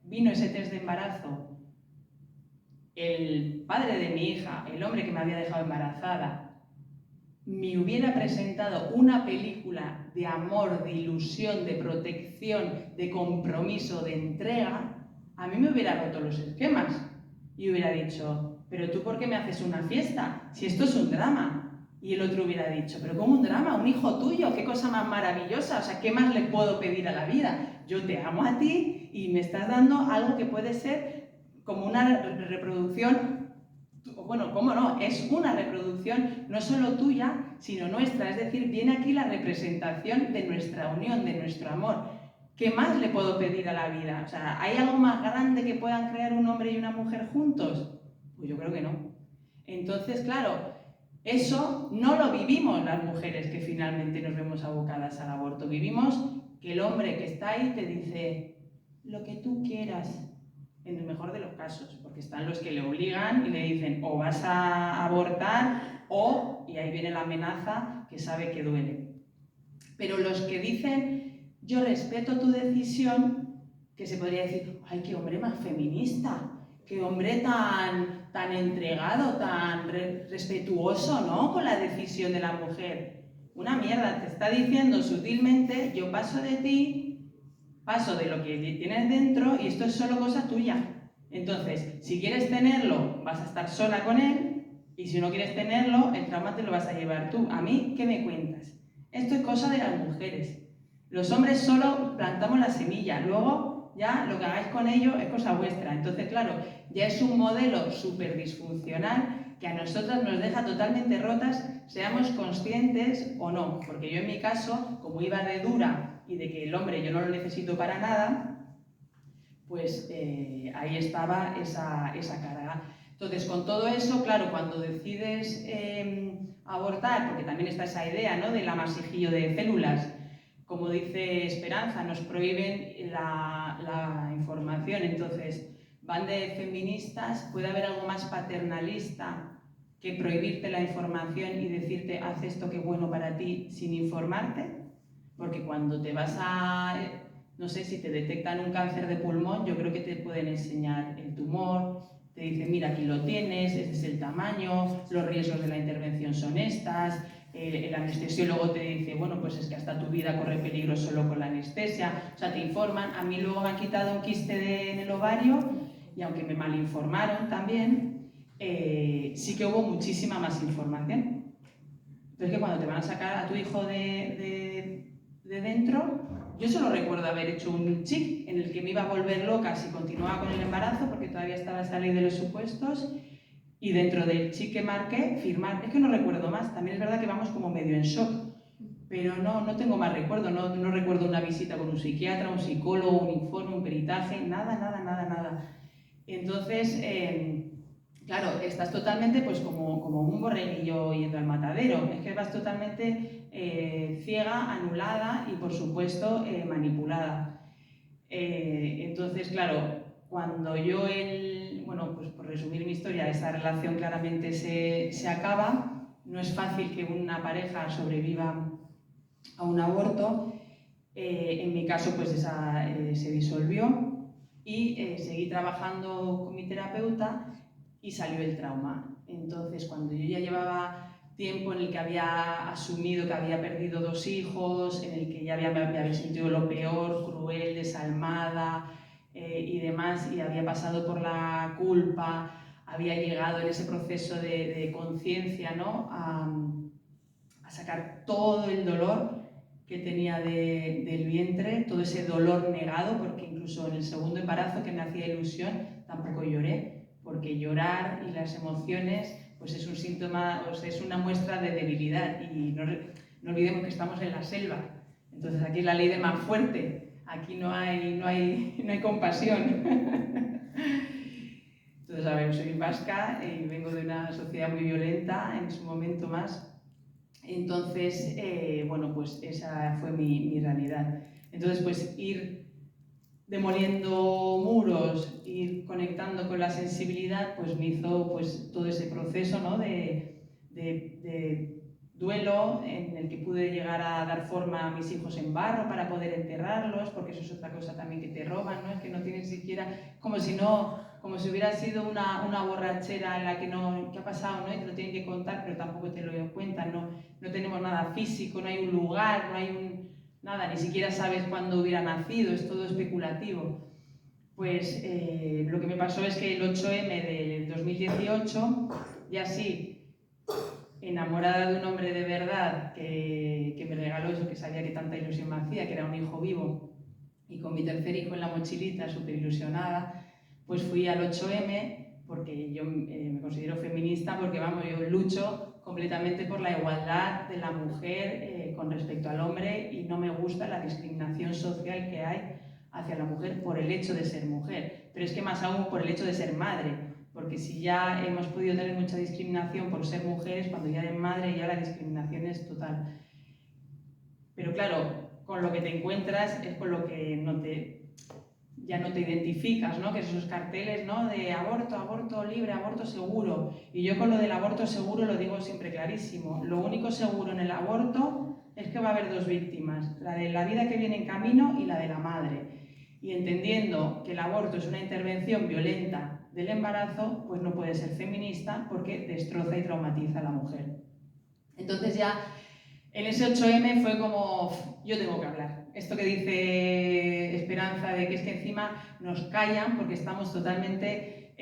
vino ese test de embarazo, el padre de mi hija, el hombre que me había dejado embarazada, me hubiera presentado una película de amor, de ilusión, de protección, de compromiso, de entrega, a mí me hubiera roto los esquemas y hubiera dicho, pero tú ¿por qué me haces una fiesta? Si esto es un drama. Y el otro hubiera dicho, pero ¿cómo un drama? ¿Un hijo tuyo? ¿Qué cosa más maravillosa? O sea, ¿qué más le puedo pedir a la vida? Yo te amo a ti y me estás dando algo que puede ser como una reproducción. Bueno, ¿cómo no? Es una reproducción no solo tuya, sino nuestra. Es decir, viene aquí la representación de nuestra unión, de nuestro amor. ¿Qué más le puedo pedir a la vida? O sea, ¿hay algo más grande que puedan crear un hombre y una mujer juntos? Pues yo creo que no. Entonces, claro, eso no lo vivimos las mujeres que finalmente nos vemos abocadas al aborto. Vivimos que el hombre que está ahí te dice lo que tú quieras. En el mejor de los casos, porque están los que le obligan y le dicen o vas a abortar o, y ahí viene la amenaza, que sabe que duele. Pero los que dicen yo respeto tu decisión, que se podría decir, ay, qué hombre más feminista, qué hombre tan entregado, tan respetuoso, ¿no?, con la decisión de la mujer. Una mierda, te está diciendo sutilmente, yo paso de ti, paso de lo que tienes dentro y esto es solo cosa tuya. Entonces, si quieres tenerlo, vas a estar sola con él y si no quieres tenerlo, el trauma te lo vas a llevar tú. ¿A mí qué me cuentas? Esto es cosa de las mujeres. Los hombres solo plantamos la semilla, luego ya lo que hagáis con ello es cosa vuestra. Entonces, claro, ya es un modelo súper disfuncional que a nosotras nos deja totalmente rotas, seamos conscientes o no. Porque yo en mi caso, como iba de dura y de que el hombre yo no lo necesito para nada, pues ahí estaba esa carga. Entonces, con todo eso, claro, cuando decides abortar, porque también está esa idea, ¿no?, del amasijillo de células, como dice Esperanza, nos prohíben la información, entonces van de feministas, puede haber algo más paternalista que prohibirte la información y decirte haz esto que es bueno para ti sin informarte. Porque cuando te vas no sé, si te detectan un cáncer de pulmón, yo creo que te pueden enseñar el tumor, te dicen, mira, aquí lo tienes, este es el tamaño, los riesgos de la intervención son estas, el anestesiólogo te dice, bueno, pues es que hasta tu vida corre peligro solo con la anestesia, o sea, te informan. A mí luego me han quitado un quiste en el ovario y aunque me malinformaron también, sí que hubo muchísima más información. Entonces, que cuando te van a sacar a tu hijo de dentro, yo solo recuerdo haber hecho un chip en el que me iba a volver loca si continuaba con el embarazo, porque todavía estaba esa ley de los supuestos, y dentro del chip que marqué, firmar. Es que no recuerdo más, también es verdad que vamos como medio en shock, pero no tengo más recuerdo, no recuerdo una visita con un psiquiatra, un psicólogo, un informe, un peritaje, nada. Entonces, claro, estás totalmente pues como un borreguillo yendo al matadero, es que vas totalmente ciega, anulada y por supuesto manipulada. Entonces, claro, cuando yo, bueno, pues por resumir mi historia, esa relación claramente se acaba, no es fácil que una pareja sobreviva a un aborto, en mi caso pues esa se disolvió y seguí trabajando con mi terapeuta y salió el trauma. Entonces, cuando yo ya llevaba tiempo en el que había asumido que había perdido 2 hijos, en el que ya me había sentido lo peor, cruel, desalmada y demás, y había pasado por la culpa, había llegado en ese proceso de conciencia, ¿no?, a sacar todo el dolor que tenía del vientre, todo ese dolor negado, porque incluso en el segundo embarazo, que me hacía ilusión, tampoco lloré, porque llorar y las emociones pues es un síntoma, o sea, es una muestra de debilidad, y no olvidemos que estamos en la selva, entonces aquí es la ley de más fuerte, aquí no hay compasión. Entonces, a ver, soy vasca y vengo de una sociedad muy violenta en su momento más. Entonces, bueno, pues esa fue mi realidad. Entonces, pues ir demoliendo muros, ir conectando con la sensibilidad, pues me hizo pues todo ese proceso, ¿no? de duelo, en el que pude llegar a dar forma a mis hijos en barro para poder enterrarlos, porque eso es otra cosa también que te roban, ¿no? Es que no tienes siquiera, como si hubiera sido una borrachera en la que no, ¿qué ha pasado? ¿No? Y te lo tienen que contar, pero tampoco te lo cuentan, no tenemos nada físico, no hay un lugar, no hay nada, ni siquiera sabes cuándo hubiera nacido, es todo especulativo. Pues lo que me pasó es que el 8M del 2018, ya sí, enamorada de un hombre de verdad que me regaló eso que sabía que tanta ilusión me hacía, que era un hijo vivo, y con mi tercer hijo en la mochilita, súper ilusionada, pues fui al 8M, porque yo me considero feminista, porque vamos, yo lucho completamente por la igualdad de la mujer con respecto al hombre, y no me gusta la discriminación social que hay hacia la mujer por el hecho de ser mujer, pero es que más aún por el hecho de ser madre. Porque si ya hemos podido tener mucha discriminación por ser mujeres, cuando ya eres madre ya la discriminación es total. Pero claro, con lo que te encuentras es con lo que ya no te identificas, ¿no? Que esos carteles, ¿no? De aborto, aborto libre, aborto seguro. Y yo con lo del aborto seguro lo digo siempre clarísimo. Lo único seguro en el aborto es que va a haber dos víctimas, la de la vida que viene en camino y la de la madre. Y entendiendo que el aborto es una intervención violenta del embarazo, pues no puede ser feminista porque destroza y traumatiza a la mujer. Entonces ya en ese 8M fue como, yo tengo que hablar. Esto que dice Esperanza de que es que encima nos callan porque estamos totalmente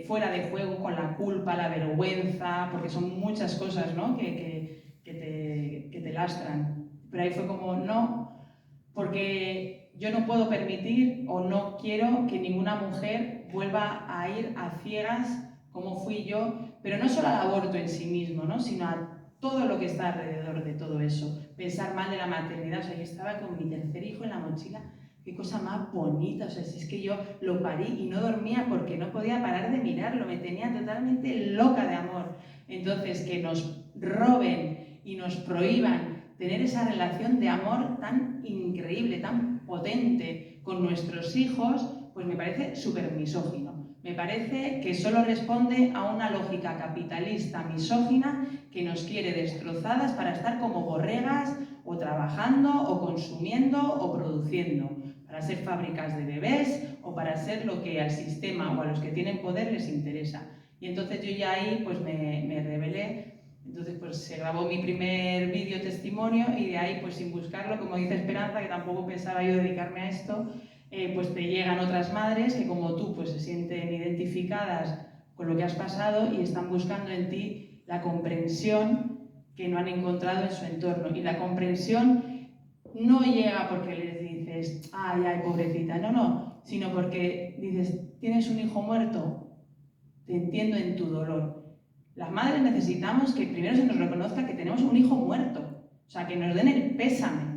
fuera de juego con la culpa, la vergüenza, porque son muchas cosas, ¿no? que te lastran. Pero ahí fue como, no, porque yo no puedo permitir o no quiero que ninguna mujer vuelva a ir a ciegas como fui yo, pero no solo al aborto en sí mismo, ¿no? Sino a todo lo que está alrededor de todo eso. Pensar mal de la maternidad, o sea, yo estaba con mi tercer hijo en la mochila, qué cosa más bonita, o sea, si es que yo lo parí y no dormía porque no podía parar de mirarlo, me tenía totalmente loca de amor. Entonces, que nos roben y nos prohíban tener esa relación de amor tan increíble, tan potente con nuestros hijos, pues me parece súper misógino. Me parece que solo responde a una lógica capitalista misógina que nos quiere destrozadas para estar como borregas, o trabajando, o consumiendo, o produciendo, para ser fábricas de bebés, o para ser lo que al sistema o a los que tienen poder les interesa. Y entonces yo ya ahí pues me rebelé. Entonces pues se grabó mi primer vídeo testimonio, y de ahí pues sin buscarlo, como dice Esperanza, que tampoco pensaba yo dedicarme a esto, pues te llegan otras madres que como tú pues se sienten identificadas con lo que has pasado y están buscando en ti la comprensión que no han encontrado en su entorno. Y la comprensión no llega porque les dices, ay, ay, pobrecita, no, sino porque dices, tienes un hijo muerto, te entiendo en tu dolor. Las madres necesitamos que primero se nos reconozca que tenemos un hijo muerto, o sea, que nos den el pésame.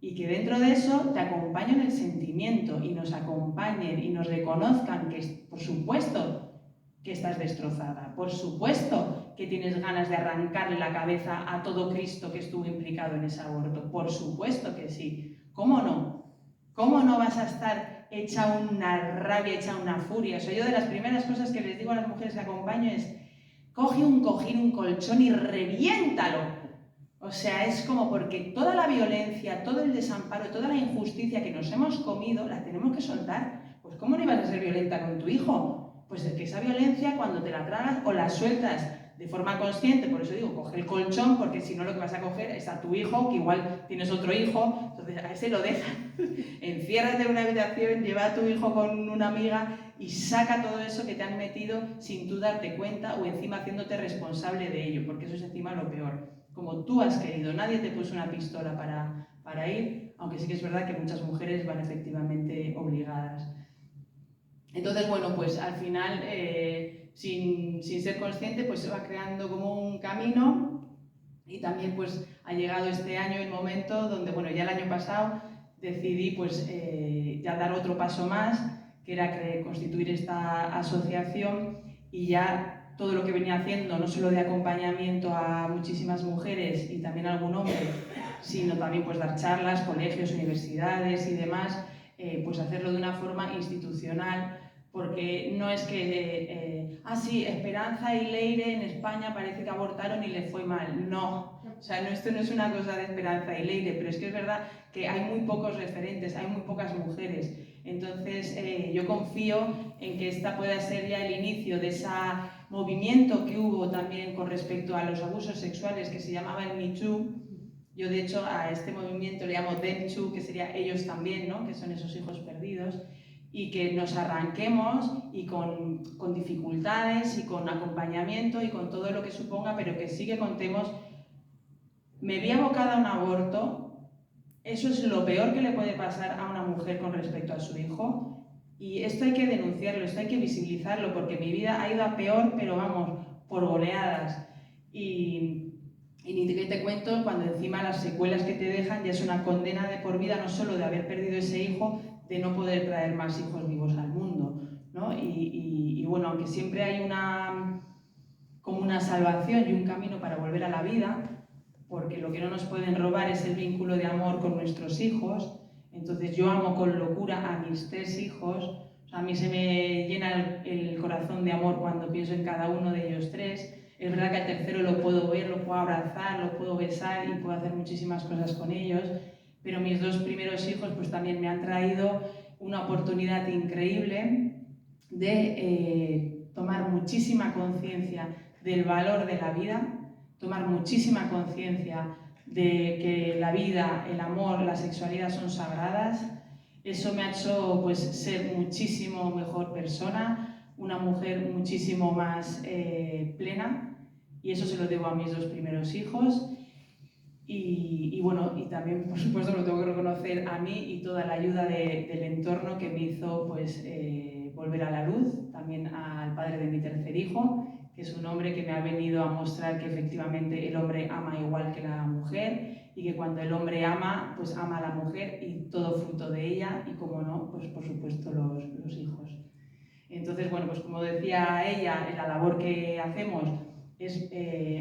Y que dentro de eso te acompañen el sentimiento y nos acompañen y nos reconozcan que, por supuesto, que estás destrozada, por supuesto que tienes ganas de arrancarle la cabeza a todo Cristo que estuvo implicado en ese aborto, por supuesto que sí. ¿Cómo no? ¿Cómo no vas a estar hecha una rabia, hecha una furia? O sea, yo de las primeras cosas que les digo a las mujeres que acompaño es: coge un cojín, un colchón y reviéntalo. O sea, es como porque toda la violencia, todo el desamparo, toda la injusticia que nos hemos comido, la tenemos que soltar. Pues ¿cómo no ibas a ser violenta con tu hijo? Pues es que esa violencia, cuando te la tragas o la sueltas de forma consciente, por eso digo, coge el colchón, porque si no lo que vas a coger es a tu hijo, que igual tienes otro hijo, entonces a ese lo dejas. Enciérrate en una habitación, lleva a tu hijo con una amiga y saca todo eso que te han metido sin tú darte cuenta, o encima haciéndote responsable de ello, porque eso es encima lo peor. como tú has querido, nadie te puso una pistola para ir, aunque sí que es verdad que muchas mujeres van efectivamente obligadas. Entonces, bueno, pues al final, sin ser consciente, pues se va creando como un camino, y también pues ha llegado este año el momento donde, bueno, ya el año pasado decidí pues ya dar otro paso más, que era constituir esta asociación, y ya todo lo que venía haciendo, no solo de acompañamiento a muchísimas mujeres y también a algún hombre, sino también pues dar charlas, colegios, universidades y demás, pues hacerlo de una forma institucional, porque no es que, sí, Esperanza y Leire en España parece que abortaron y le fue mal. No, o sea, esto no es una cosa de Esperanza y Leire, pero es que es verdad que hay muy pocos referentes, hay muy pocas mujeres. Entonces, yo confío en que esta pueda ser ya el inicio de ese movimiento que hubo también con respecto a los abusos sexuales, que se llamaba el Me Too. Yo, de hecho, a este movimiento le llamo Them Too, que sería ellos también, ¿no? Que son esos hijos perdidos, y que nos arranquemos y con dificultades y con acompañamiento y con todo lo que suponga, pero que sí que contemos. Me vi abocada a un aborto, eso es lo peor que le puede pasar a una mujer con respecto a su hijo, y esto hay que denunciarlo, esto hay que visibilizarlo, porque mi vida ha ido a peor, pero vamos, por goleadas. Y ni que te cuento cuando encima las secuelas que te dejan ya es una condena de por vida, no solo de haber perdido ese hijo, de no poder traer más hijos vivos al mundo, ¿no? Y bueno, aunque siempre hay como una salvación y un camino para volver a la vida, porque lo que no nos pueden robar es el vínculo de amor con nuestros hijos. Entonces yo amo con locura a mis 3 hijos, o sea, a mí se me llena el corazón de amor cuando pienso en cada uno de ellos 3. Es verdad que al tercero lo puedo ver, lo puedo abrazar, lo puedo besar y puedo hacer muchísimas cosas con ellos, pero mis 2 primeros hijos pues también me han traído una oportunidad increíble de tomar muchísima conciencia del valor de la vida, tomar muchísima conciencia de que la vida, el amor, la sexualidad son sagradas. Eso me ha hecho pues ser muchísimo mejor persona, una mujer muchísimo más plena, y eso se lo debo a mis 2 primeros hijos. Y bueno, y también por supuesto lo tengo que reconocer a mí y toda la ayuda del entorno que me hizo pues volver a la luz, también al padre de mi tercer hijo, que es un hombre que me ha venido a mostrar que efectivamente el hombre ama igual que la mujer, y que cuando el hombre ama, pues ama a la mujer y todo fruto de ella, y como no, pues por supuesto los hijos. Entonces, bueno, pues como decía ella, la labor que hacemos es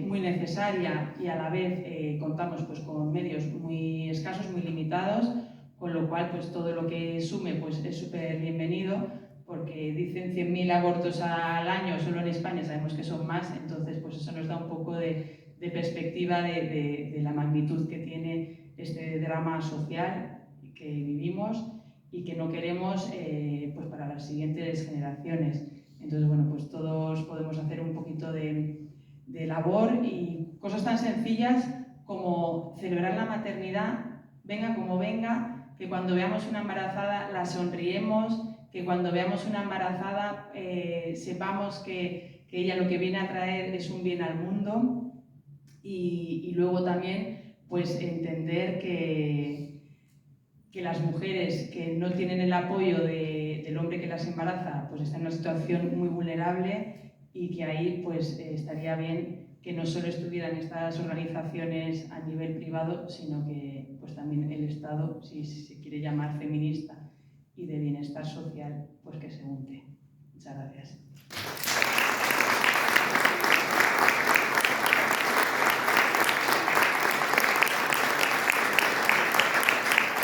muy necesaria, y a la vez contamos pues con medios muy escasos, muy limitados, con lo cual pues todo lo que sume pues es súper bienvenido, porque dicen 100.000 abortos al año solo en España, sabemos que son más, entonces pues eso nos da un poco de perspectiva de la magnitud que tiene este drama social que vivimos y que no queremos pues para las siguientes generaciones. Entonces, bueno, pues todos podemos hacer un poquito de labor, y cosas tan sencillas como celebrar la maternidad, venga como venga, que cuando veamos una embarazada la sonriemos, que cuando veamos una embarazada sepamos que ella lo que viene a traer es un bien al mundo, y luego también pues entender que las mujeres que no tienen el apoyo del hombre que las embaraza pues están en una situación muy vulnerable, y que ahí pues estaría bien que no solo estuvieran estas organizaciones a nivel privado, sino que pues también el Estado, si se quiere llamar feminista y de bienestar social, pues que se unte. Muchas gracias.